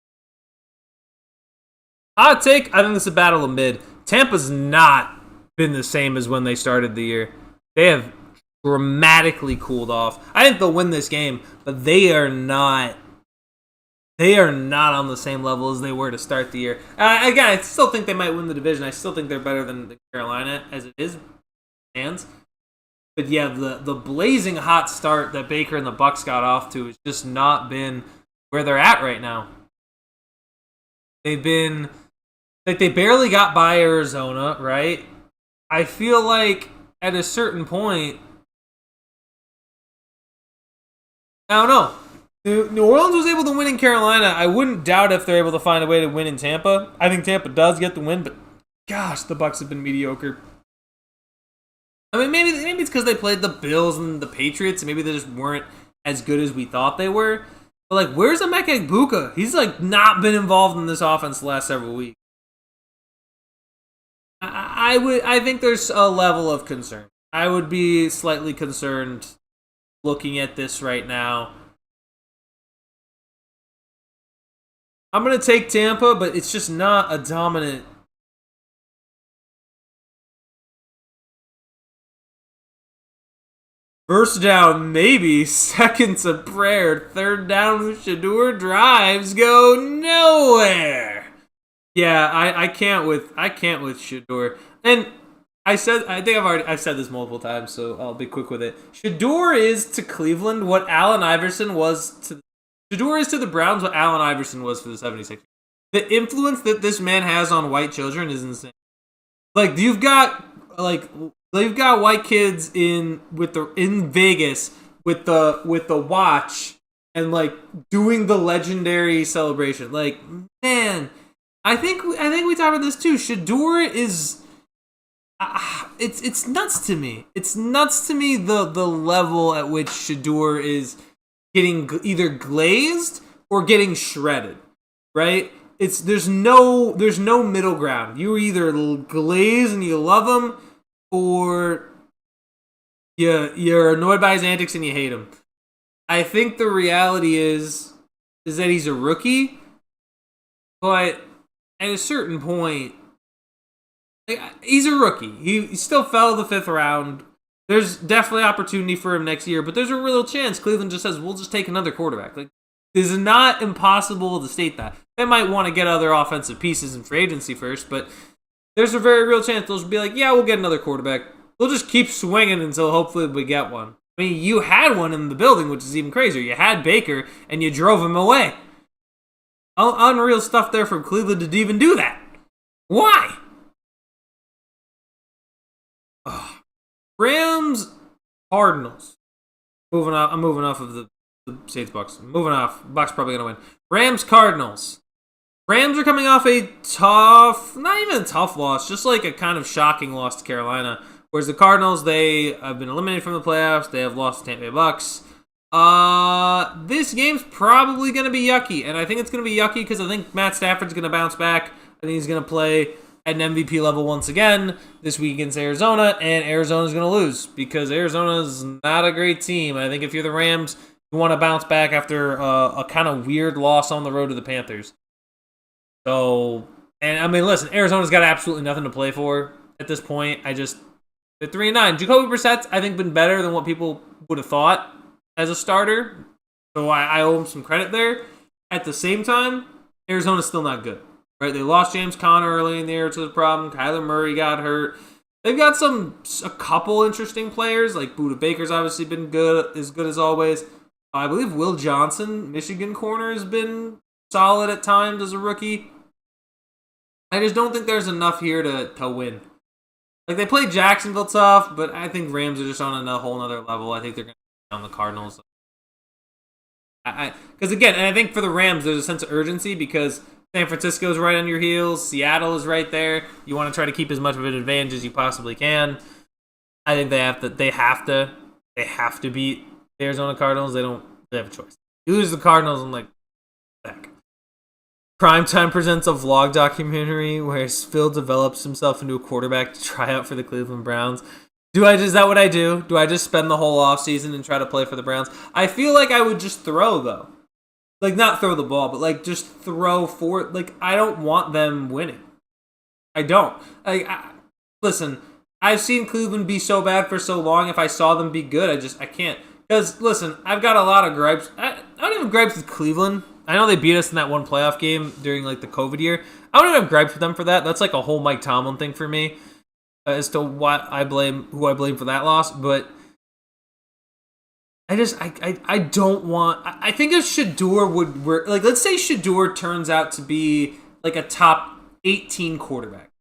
Hot take. I think this is a battle of mid. Tampa's not been the same as when they started the year. They have dramatically cooled off. I think they'll win this game, but they are not. They are not on the same level as they were to start the year. Again, I still think they might win the division. I still think they're better than Carolina as it is stands. But yeah, the blazing hot start that Baker and the Bucks got off to has just not been where they're at right now. They've been like they barely got by Arizona, right? I feel like at a certain point, I don't know. New Orleans was able to win in Carolina. I wouldn't doubt if they're able to find a way to win in Tampa. I think Tampa does get the win, but gosh, the Bucs have been mediocre. I mean, maybe it's because they played the Bills and the Patriots, and maybe they just weren't as good as we thought they were. But like, where's Emeka Egbuka? He's like not been involved in this offense the last several weeks. I think there's a level of concern. I would be slightly concerned looking at this right now. I'm going to take Tampa, but it's just not a dominant. First down, maybe. Second's a prayer. Third down, Shedeur drives go nowhere. Yeah, I can't with Shedeur. And I've said this multiple times, so I'll be quick with it. Shedeur is to Cleveland what Allen Iverson was to Shedeur is to the Browns what Allen Iverson was for the 76ers. The influence that this man has on white children is insane. Like you've got white kids in Vegas with the watch and like doing the legendary celebration. Like, man, I think we talked about this too. Shedeur is it's nuts to me. It's nuts to me the level at which Shedeur is getting either glazed or getting shredded, right? There's no middle ground. You either glaze and you love him, or you're annoyed by his antics and you hate him. I think the reality is that he's a rookie, but at a certain point, like, he's a rookie. He still fell to the 5th round. There's definitely opportunity for him next year, but there's a real chance Cleveland just says, we'll just take another quarterback. Like, it's not impossible to state that. They might want to get other offensive pieces in free agency first, but there's a very real chance they'll just be like, yeah, we'll get another quarterback. We'll just keep swinging until hopefully we get one. I mean, you had one in the building, which is even crazier. You had Baker, and you drove him away. Unreal stuff there from Cleveland to even do that. Why? Ugh. Rams, Cardinals. I'm moving off of the Saints Bucks. Moving off. Bucks probably going to win. Rams, Cardinals. Rams are coming off a tough, not even a tough loss, just like a kind of shocking loss to Carolina. Whereas the Cardinals, they have been eliminated from the playoffs. They have lost to Tampa Bay Bucks. This game's probably going to be yucky. And I think it's going to be yucky because I think Matt Stafford's going to bounce back. I think he's going to play at an MVP level once again this week against Arizona. And Arizona's going to lose because Arizona's not a great team. I think if you're the Rams, you want to bounce back after a kind of weird loss on the road to the Panthers. So, and I mean, listen, Arizona's got absolutely nothing to play for at this point. They're 3-9. Jacoby Brissett's, I think, been better than what people would have thought as a starter. So I owe him some credit there. At the same time, Arizona's still not good. Right? They lost James Conner early in the year, which was a problem. Kyler Murray got hurt. They've got a couple interesting players, like Budda Baker's obviously been good as always. I believe Will Johnson, Michigan corner, has been solid at times as a rookie. I just don't think there's enough here to win. Like, they played Jacksonville tough, but I think Rams are just on a whole other level. I think they're going to be on the Cardinals. Because, again, and I think for the Rams, there's a sense of urgency because San Francisco's right on your heels. Seattle is right there. You want to try to keep as much of an advantage as you possibly can. I think they have to beat the Arizona Cardinals. They have a choice. You lose the Cardinals, I'm like, heck. Primetime presents a vlog documentary where Phil develops himself into a quarterback to try out for the Cleveland Browns. Is that what I do? Do I just spend the whole offseason and try to play for the Browns? I feel like I would just throw, though. Like, not throw the ball, but, like, just throw for it. Like, I don't want them winning. I don't. Listen, I've seen Cleveland be so bad for so long. If I saw them be good, I can't. Because, listen, I've got a lot of gripes. I don't even have gripes with Cleveland. I know they beat us in that one playoff game during, like, the COVID year. I don't even have gripes with them for that. That's, like, a whole Mike Tomlin thing for me as to who I blame for that loss. But I don't want... I think if Shedeur would work... Like, let's say Shedeur turns out to be, like, a top 18 quarterback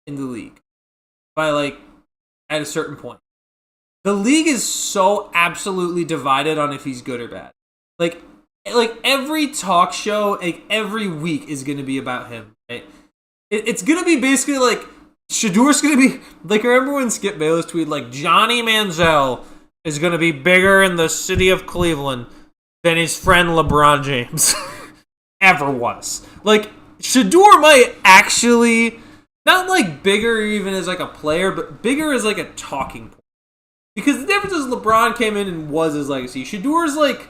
in the league by, like, at a certain point. The league is so absolutely divided on if he's good or bad. Like every talk show, like every week is going to be about him. Right? It's going to be basically like Shadeur's going to be like. Remember when Skip Bayless tweeted like Johnny Manziel is going to be bigger in the city of Cleveland than his friend LeBron James ever was. Like Shedeur might actually not like bigger even as like a player, but bigger as like a talking point. Because the difference is LeBron came in and was his legacy. Shadeur's like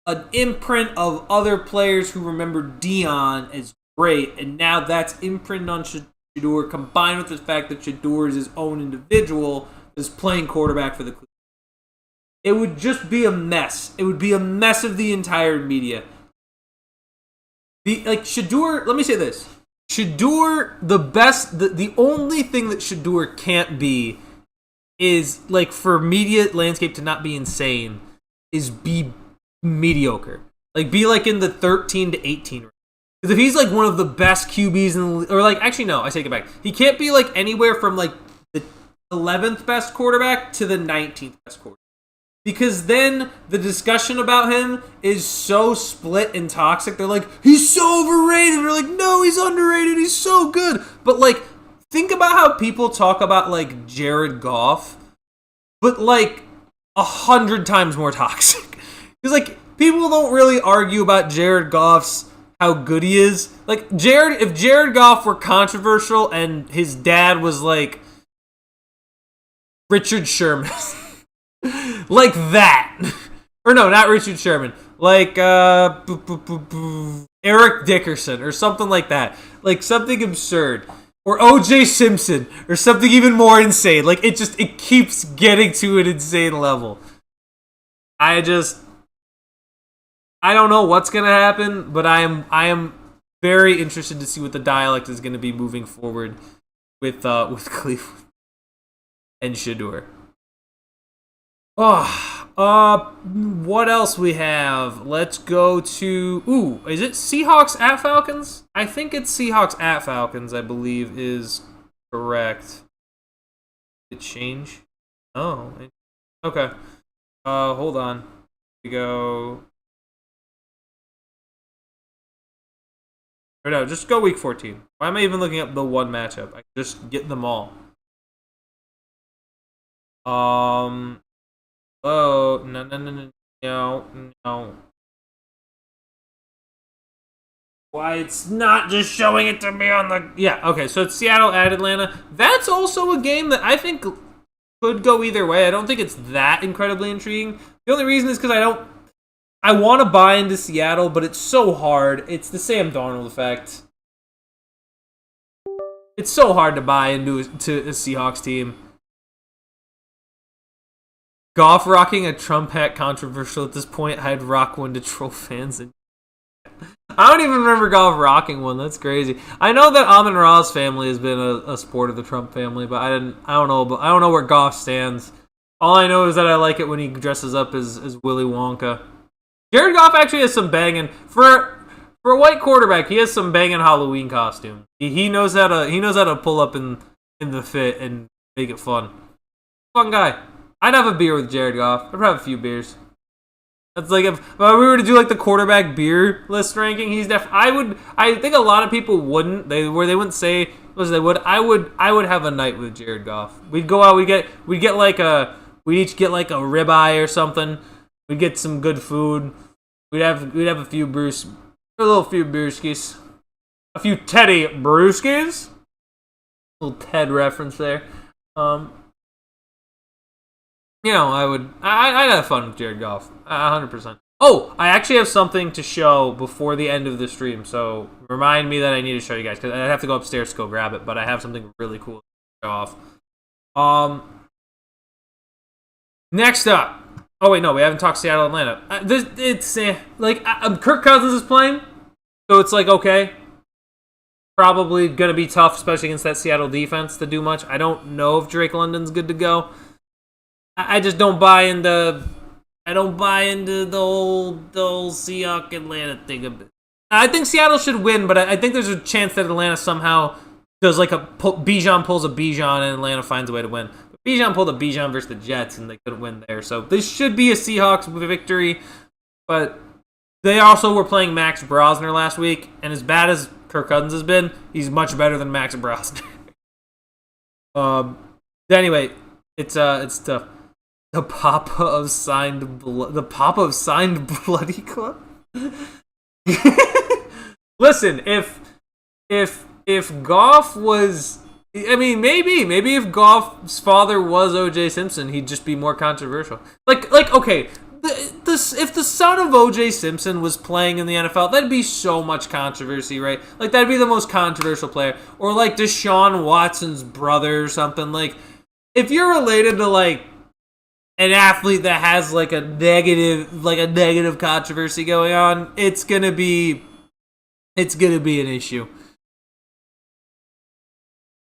an imprint of other players who remember Dion as great, and now that's imprinted on Shedeur combined with the fact that Shedeur is his own individual that's playing quarterback for the Cleveland. It would just be a mess. It would be a mess of the entire media. Shedeur, let me say this. Shedeur, the only thing that Shedeur can't be is, like, for media landscape to not be insane, is be mediocre. Like, be, like, in the 13 to 18 range. Because if he's, like, one of the best QBs in the league, or, like, actually, no, I take it back. He can't be, like, anywhere from, like, the 11th best quarterback to the 19th best quarterback. Because then the discussion about him is so split and toxic. They're like, he's so overrated. They're like, no, he's underrated. He's so good. But, like, think about how people talk about, like, Jared Goff, but, like, 100 times more toxic. Because, like, people don't really argue about Jared Goff's how good he is. Like, if Jared Goff were controversial and his dad was, like, Richard Sherman. Like that. Or no, not Richard Sherman. Like, Eric Dickerson or something like that. Like, something absurd. Or O.J. Simpson, or something even more insane. Like, it keeps getting to an insane level. I don't know what's gonna happen, but I am very interested to see what the dialect is gonna be moving forward. with Cleveland and Shedeur. What else we have? Let's go to is it Seahawks at Falcons? I think it's Seahawks at Falcons, I believe is correct. Did it change? Oh. Okay. Hold on. We go. Or no, just go week 14. Why am I even looking up the one matchup? I can just get them all. Oh, no. Why it's not just showing it to me on the... Yeah, okay, so it's Seattle at Atlanta. That's also a game that I think could go either way. I don't think it's that incredibly intriguing. The only reason is because I want to buy into Seattle, but it's so hard. It's the Sam Darnold effect. It's so hard to buy into a Seahawks team. Goff rocking a Trump hat controversial at this point. I'd rock one to troll fans. I don't even remember Goff rocking one. That's crazy. I know that Amon-Ra's family has been a support of the Trump family, but I don't know where Goff stands. All I know is that I like it when he dresses up as Willy Wonka. Jared Goff actually has some banging for a white quarterback. He has some banging Halloween costume. He knows how to pull up in the fit and make it fun. Fun guy. I'd have a beer with Jared Goff. I'd have a few beers. That's like if we were to do like the quarterback beer list ranking. He's I think a lot of people wouldn't. They wouldn't say as they would. I would have a night with Jared Goff. We'd go out. We'd each get like a ribeye or something. We'd get some good food. We'd have a few brewskis. A few Teddy brewskis. Little Ted reference there. I'd have fun with Jared Goff. 100%. Oh, I actually have something to show before the end of the stream, so remind me that I need to show you guys, because I'd have to go upstairs to go grab it, but I have something really cool to show off. Next up. Oh, wait, no, we haven't talked Seattle, Atlanta. Kirk Cousins is playing, so it's like, okay. Probably going to be tough, especially against that Seattle defense, to do much. I don't know if Drake London's good to go. I just don't buy into... the whole Seahawks Atlanta thing. I think Seattle should win, but I think there's a chance that Atlanta somehow does like Bijan pulls a Bijan and Atlanta finds a way to win. But Bijan pulled a Bijan versus the Jets and they couldn't win there. So this should be a Seahawks victory. But they also were playing Max Brosner last week, and as bad as Kirk Cousins has been, he's much better than Max Brosner. Anyway, it's tough. The Papa of Signed Bloody Club. Listen, if Goff was, maybe if Goff's father was O.J. Simpson, he'd just be more controversial. Okay, if the son of O.J. Simpson was playing in the NFL, that'd be so much controversy, right? Like that'd be the most controversial player, or like Deshaun Watson's brother or something. Like if you're related to like an athlete that has like a negative controversy going on, it's gonna be an issue.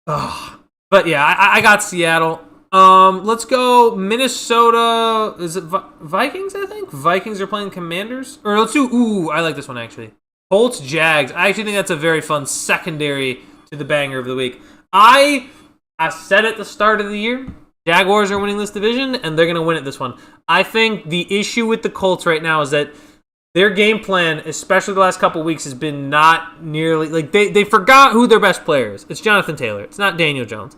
But yeah, I got Seattle. Let's go Minnesota. Is it Vikings? I think Vikings are playing Commanders. Or let's do. I like this one actually. Colts Jags. I actually think that's a very fun secondary to the banger of the week. I said at the start of the year, Jaguars are winning this division, and they're going to win it this one. I think the issue with the Colts right now is that their game plan, especially the last couple weeks, has been not nearly... Like, they forgot who their best player is. It's Jonathan Taylor. It's not Daniel Jones.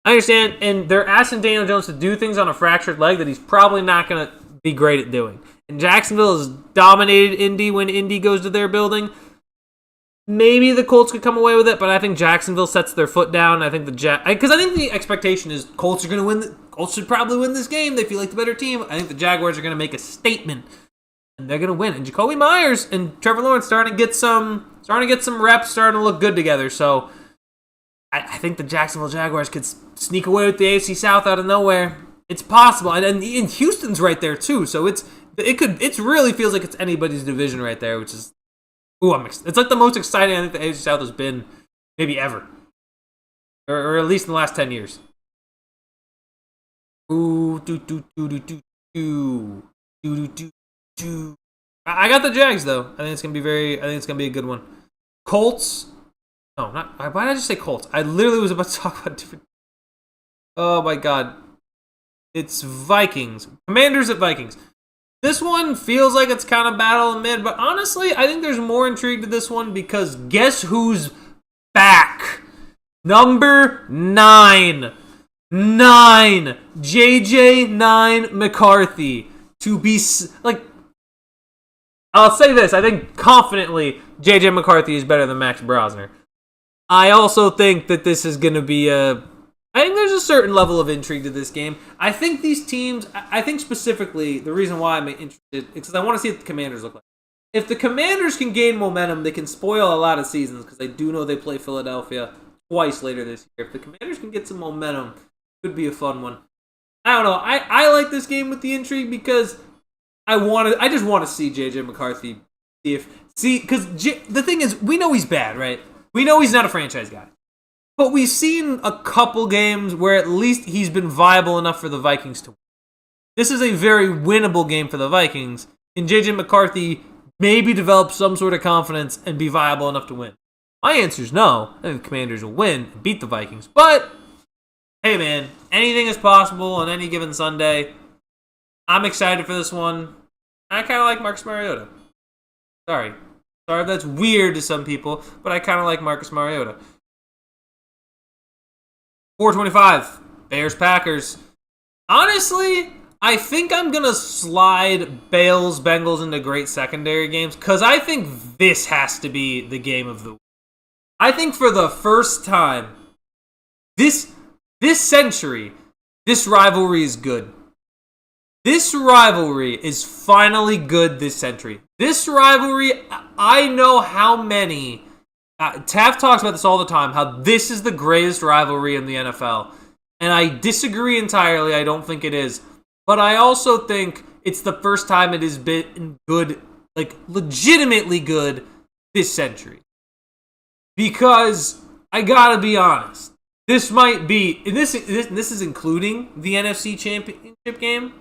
I understand, and they're asking Daniel Jones to do things on a fractured leg that he's probably not going to be great at doing. And Jacksonville has dominated Indy when Indy goes to their building. Maybe the Colts could come away with it, but I think Jacksonville sets their foot down. I think because I think the expectation is Colts are going to win. Colts should probably win this game. They feel like the better team. I think the Jaguars are going to make a statement, and they're going to win. And Jacoby Myers and Trevor Lawrence starting to get some reps, starting to look good together. So I think the Jacksonville Jaguars could sneak away with the AFC South out of nowhere. It's possible, and Houston's right there too. So it really feels like it's anybody's division right there, which is. It's like the most exciting I think the AFC South has been maybe ever. or at least in the last 10 years. Ooh, I got the Jags though. I think it's gonna be a good one. Colts. No, not. Why did I just say Colts? I literally was about to talk about different. Oh my god. It's Vikings. Commanders at Vikings. This one feels like it's kind of battle in mid, but honestly, I think there's more intrigue to this one because guess who's back? Number 9. JJ 9 McCarthy. To be like, I'll say this. I think confidently JJ McCarthy is better than Max Brosner. I also think that this is going to be I think there's a certain level of intrigue to this game. I think these teams, I think specifically, the reason why I'm interested is because I want to see what the Commanders look like. If the Commanders can gain momentum, they can spoil a lot of seasons because I do know they play Philadelphia twice later this year. If the Commanders can get some momentum, it could be a fun one. I don't know. I like this game with the intrigue because I just want to see JJ McCarthy because the thing is, we know he's bad, right? We know he's not a franchise guy. But we've seen a couple games where at least he's been viable enough for the Vikings to win. This is a very winnable game for the Vikings, and JJ McCarthy maybe develop some sort of confidence and be viable enough to win. My answer is no. I think the Commanders will win and beat the Vikings. But, hey man, anything is possible on any given Sunday. I'm excited for this one. I kind of like Marcus Mariota. Sorry if that's weird to some people, but I kind of like Marcus Mariota. 425, Bears-Packers. Honestly, I think I'm going to slide Bengals into great secondary games because I think this has to be the game of the week. I think for the first time this century, this rivalry is good. This rivalry is finally good this century. This rivalry, I know how many... Taft talks about this all the time, how this is the greatest rivalry in the NFL. And I disagree entirely. I don't think it is. But I also think it's the first time it has been good, like legitimately good, this century. Because, I gotta be honest, this might be, and this is including the NFC Championship game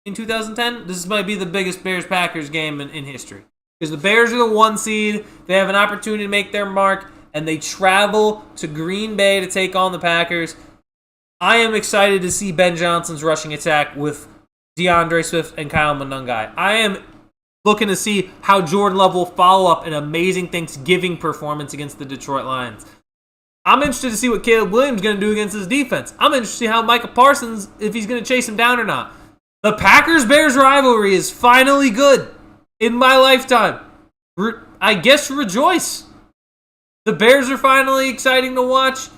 in 2010. This might be the biggest Bears-Packers game in history. Because the Bears are the 1 seed, they have an opportunity to make their mark, and they travel to Green Bay to take on the Packers. I am excited to see Ben Johnson's rushing attack with DeAndre Swift and Kyle Monangai. I am looking to see how Jordan Love will follow up an amazing Thanksgiving performance against the Detroit Lions. I'm interested to see what Caleb Williams is going to do against his defense. I'm interested to see how Micah Parsons, if he's going to chase him down or not. The Packers-Bears rivalry is finally good. In my lifetime. I guess rejoice. The Bears are finally exciting to watch.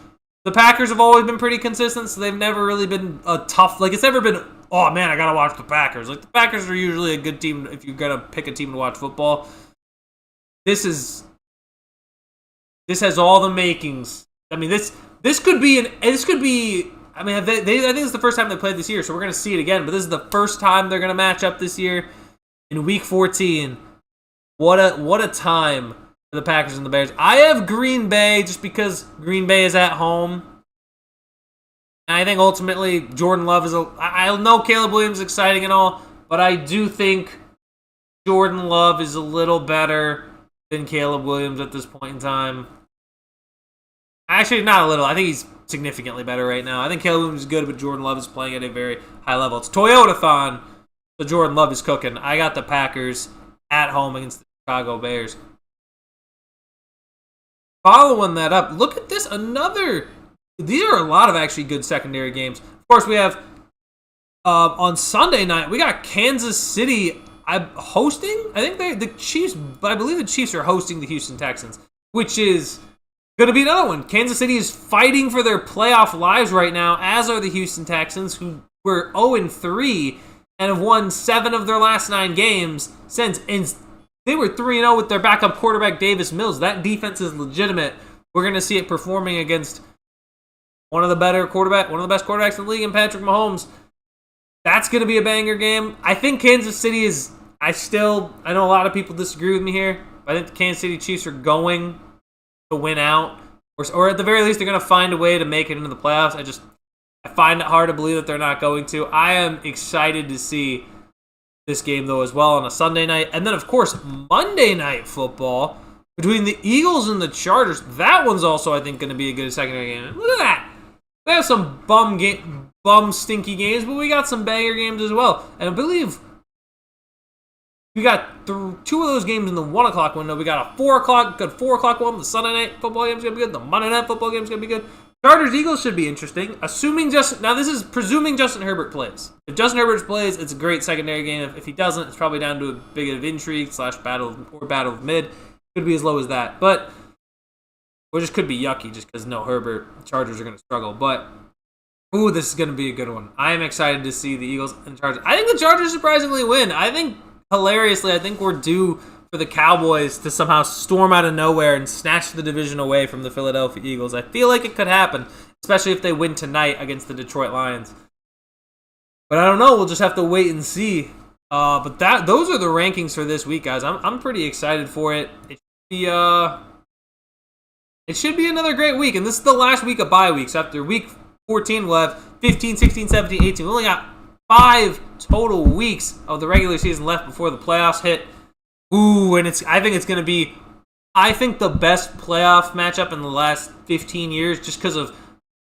The Packers have always been pretty consistent, so they've never really been a tough... Like, it's never been, oh man, I gotta watch the Packers. Like, the Packers are usually a good team if you're gonna pick a team to watch football. This has all the makings. I mean, this could be... I mean, I think it's the first time they played this year, so we're gonna see it again, but this is the first time they're gonna match up this year. In Week 14, what a time for the Packers and the Bears. I have Green Bay just because Green Bay is at home. And I think ultimately Jordan Love is I know Caleb Williams is exciting and all, but I do think Jordan Love is a little better than Caleb Williams at this point in time. Actually, not a little. I think he's significantly better right now. I think Caleb Williams is good, but Jordan Love is playing at a very high level. It's Toyota-thon. So Jordan Love is cooking. I got the Packers at home against the Chicago Bears. Following that up, look at this. These are a lot of actually good secondary games. Of course, we have on Sunday night, we got Kansas City hosting. I think the Chiefs, I believe the Chiefs are hosting the Houston Texans, which is going to be another one. Kansas City is fighting for their playoff lives right now, as are the Houston Texans, who were 0-3. And have won 7 of their last 9 games since. And they were 3-0 with their backup quarterback, Davis Mills. That defense is legitimate. We're going to see it performing against one of the best quarterbacks in the league, in Patrick Mahomes. That's going to be a banger game. I think Kansas City is... I know a lot of people disagree with me here, but I think the Kansas City Chiefs are going to win out. or at the very least, they're going to find a way to make it into the playoffs. I find it hard to believe that they're not going to. I am excited to see this game, though, as well on a Sunday night. And then, of course, Monday Night Football between the Eagles and the Chargers. That one's also, I think, going to be a good secondary game. Look at that. We have some bum stinky games, but we got some banger games as well. And I believe we got two of those games in the 1 o'clock window. We got a 4 o'clock one. The Sunday Night Football game's going to be good. The Monday Night Football game's going to be good. Chargers-Eagles should be interesting. Now this is presuming Justin Herbert plays. If Justin Herbert plays, it's a great secondary game. If he doesn't, it's probably down to a bit of intrigue / battle of mid. Could be as low as that. But, or just could be yucky just because no Herbert. The Chargers are going to struggle. But, ooh, this is going to be a good one. I am excited to see the Eagles and Chargers. I think the Chargers surprisingly win. Hilariously, I think we're due for the Cowboys to somehow storm out of nowhere and snatch the division away from the Philadelphia Eagles. I feel like it could happen, especially if they win tonight against the Detroit Lions. But I don't know. We'll just have to wait and see. But those are the rankings for this week, guys. I'm pretty excited for it. It should be another great week, and this is the last week of bye weeks. After week 14, we'll have 15, 16, 17, 18. We only got 5 total weeks of the regular season left before the playoffs hit. Ooh, and I think it's going to be, the best playoff matchup in the last 15 years, just because of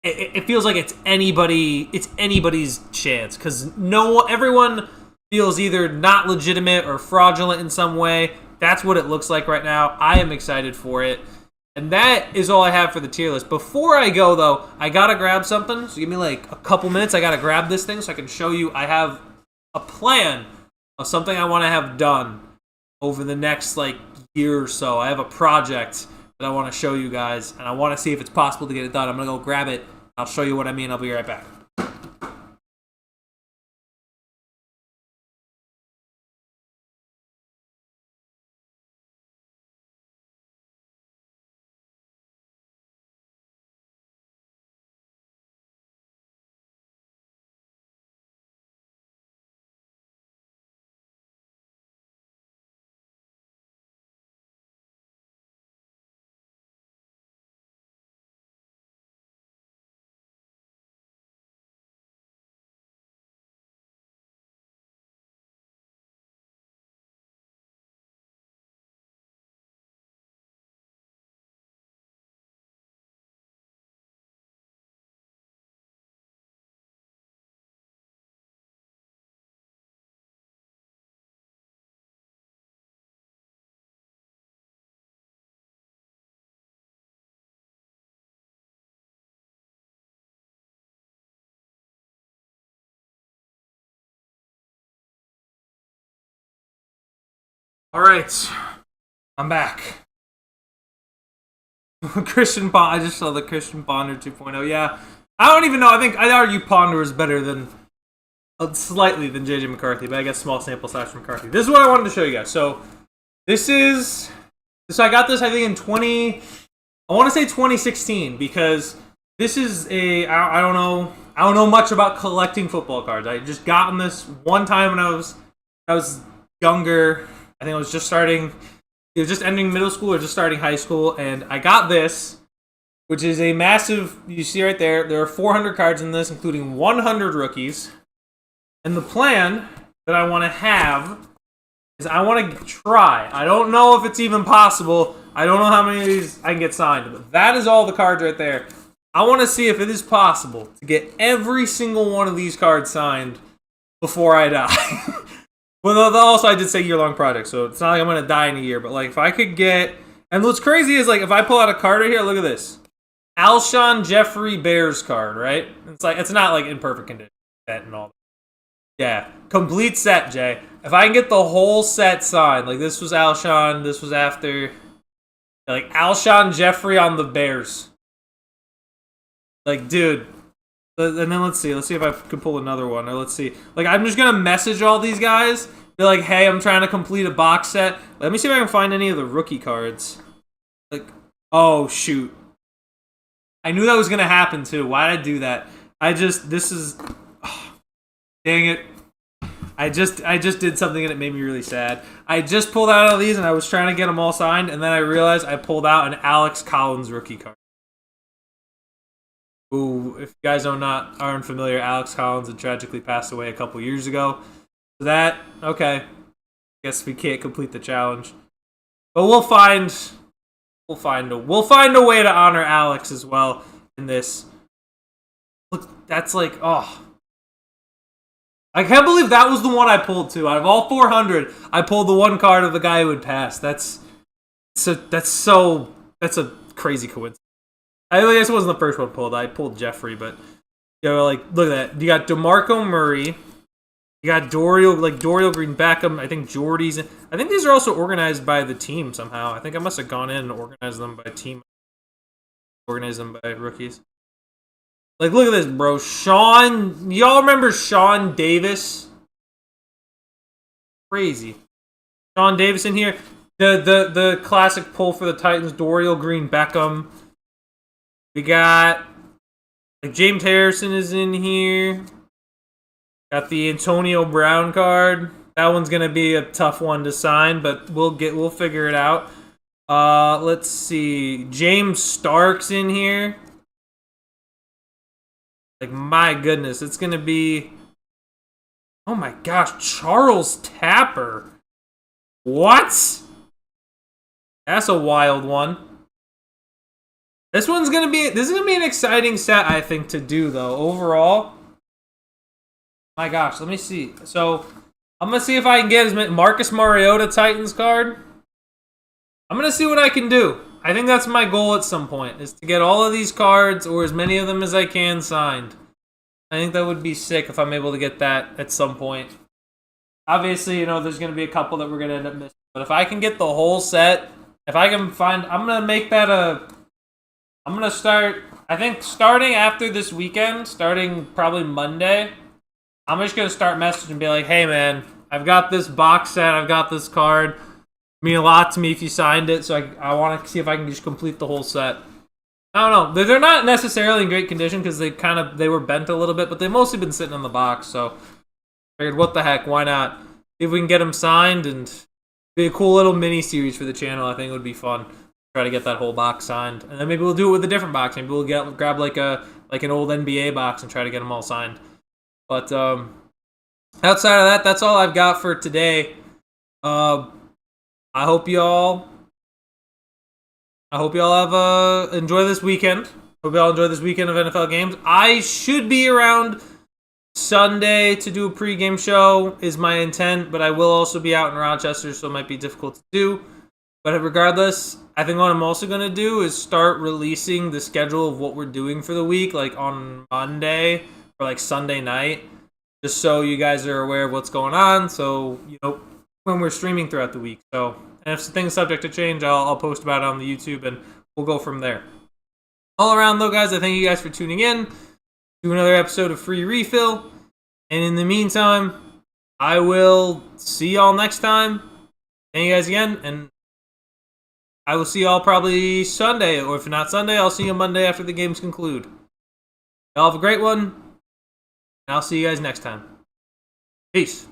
it feels like it's anybody's chance, because everyone feels either not legitimate or fraudulent in some way. That's what it looks like right now. I am excited for it. And that is all I have for the tier list. Before I go, though, I got to grab something. So give me like a couple minutes. I got to grab this thing so I can show you. I have a plan of something I want to have done over the next year or so. I have a project that I want to show you guys, and I want to see if it's possible to get it done. I'm going to go grab it. I'll show you what I mean. I'll be right back. All right, I'm back. I just saw the Christian Ponder 2.0. Yeah, I don't even know. I'd argue Ponder is better than slightly than JJ McCarthy, but I guess small sample size for McCarthy. This is what I wanted to show you guys. So I got this I think in I want to say 2016, because this is I don't know much about collecting football cards. I just gotten this one time when I was younger. I think I was just ending middle school or just starting high school, and I got this, which is a massive, you see right there, there are 400 cards in this, including 100 rookies. And the plan that I want to have is I want to try. I don't know if it's even possible. I don't know how many of these I can get signed, but that is all the cards right there. I want to see if it is possible to get every single one of these cards signed before I die. Well, also I did say year-long project, so it's not like I'm going to die in a year, but if I could get... And what's crazy is, if I pull out a card right here, look at this. Alshon Jeffrey Bears card, right? It's not, in perfect condition. Set and all that. Yeah, complete set, Jay. If I can get the whole set signed, this was Alshon, this was after... Alshon Jeffrey on the Bears. Dude... And then let's see if I can pull another one, or let's see. I'm just gonna message all these guys, be like, hey, I'm trying to complete a box set. Let me see if I can find any of the rookie cards. Oh shoot. I knew that was gonna happen too. Why did I do that? Dang it. I just did something and it made me really sad. I just pulled out all these and I was trying to get them all signed, and then I realized I pulled out an Alex Collins rookie card. who, if you guys aren't familiar, Alex Collins had tragically passed away a couple years ago. So that, okay, guess we can't complete the challenge, but we'll find a way to honor Alex as well in this. Look, that's like, oh, I can't believe that was the one I pulled too. Out of all 400, I pulled the one card of the guy who would pass. That's a crazy coincidence. I guess it wasn't the first one pulled. I pulled Jeffrey, but like, look at that. You got DeMarco Murray. You got Dorial Green Beckham. I think Jordy's. I think these are also organized by the team somehow. I think I must have gone in and organized them by team. Organized them by rookies. Like, look at this, bro. Y'all remember Sean Davis? Crazy. Sean Davis in here. The classic pull for the Titans, Dorial Green Beckham. We got, like, James Harrison is in here. Got the Antonio Brown card. That one's gonna be a tough one to sign, but we'll figure it out. Let's see. James Stark's in here. Like, my goodness, it's gonna be, oh my gosh, Charles Tapper. What? That's a wild one. This is gonna be an exciting set, I think, to do though. Overall, my gosh, let me see. So I'm gonna see if I can get as many Marcus Mariota Titans card. I'm gonna see what I can do. I think that's my goal at some point, is to get all of these cards, or as many of them as I can, signed. I think that would be sick if I'm able to get that at some point. Obviously, you know, there's gonna be a couple that we're gonna end up missing, but if I can get the whole set, if I can find, I'm gonna make that I'm gonna start, I think starting after this weekend, starting probably Monday, I'm just gonna start messaging and be like, hey man, I've got this box set, I've got this card. It'd mean a lot to me if you signed it, so I want to see if I can just complete the whole set. I don't know. They're not necessarily in great condition because they were bent a little bit, but they've mostly been sitting in the box, so I figured, what the heck, why not? See if we can get them signed, and be a cool little mini series for the channel. I think it would be fun. Try to get that whole box signed, and then maybe we'll do it with a different box. Maybe we'll grab like an old NBA box and try to get them all signed. But outside of that, that's all I've got for today. I hope y'all have enjoy this weekend. Hope y'all enjoy this weekend of NFL games. I should be around Sunday to do a pregame show, is my intent, but I will also be out in Rochester, so it might be difficult to do. But regardless, I think what I'm also going to do is start releasing the schedule of what we're doing for the week, like on Monday or like Sunday night, just so you guys are aware of what's going on, so, you know, when we're streaming throughout the week. So, and if things subject to change, I'll post about it on the YouTube, and we'll go from there. All around, though, guys, I thank you guys for tuning in to another episode of Free Refill. And in the meantime, I will see y'all next time. Thank you guys again, and I will see y'all probably Sunday, or if not Sunday, I'll see you Monday after the games conclude. Y'all have a great one, and I'll see you guys next time. Peace.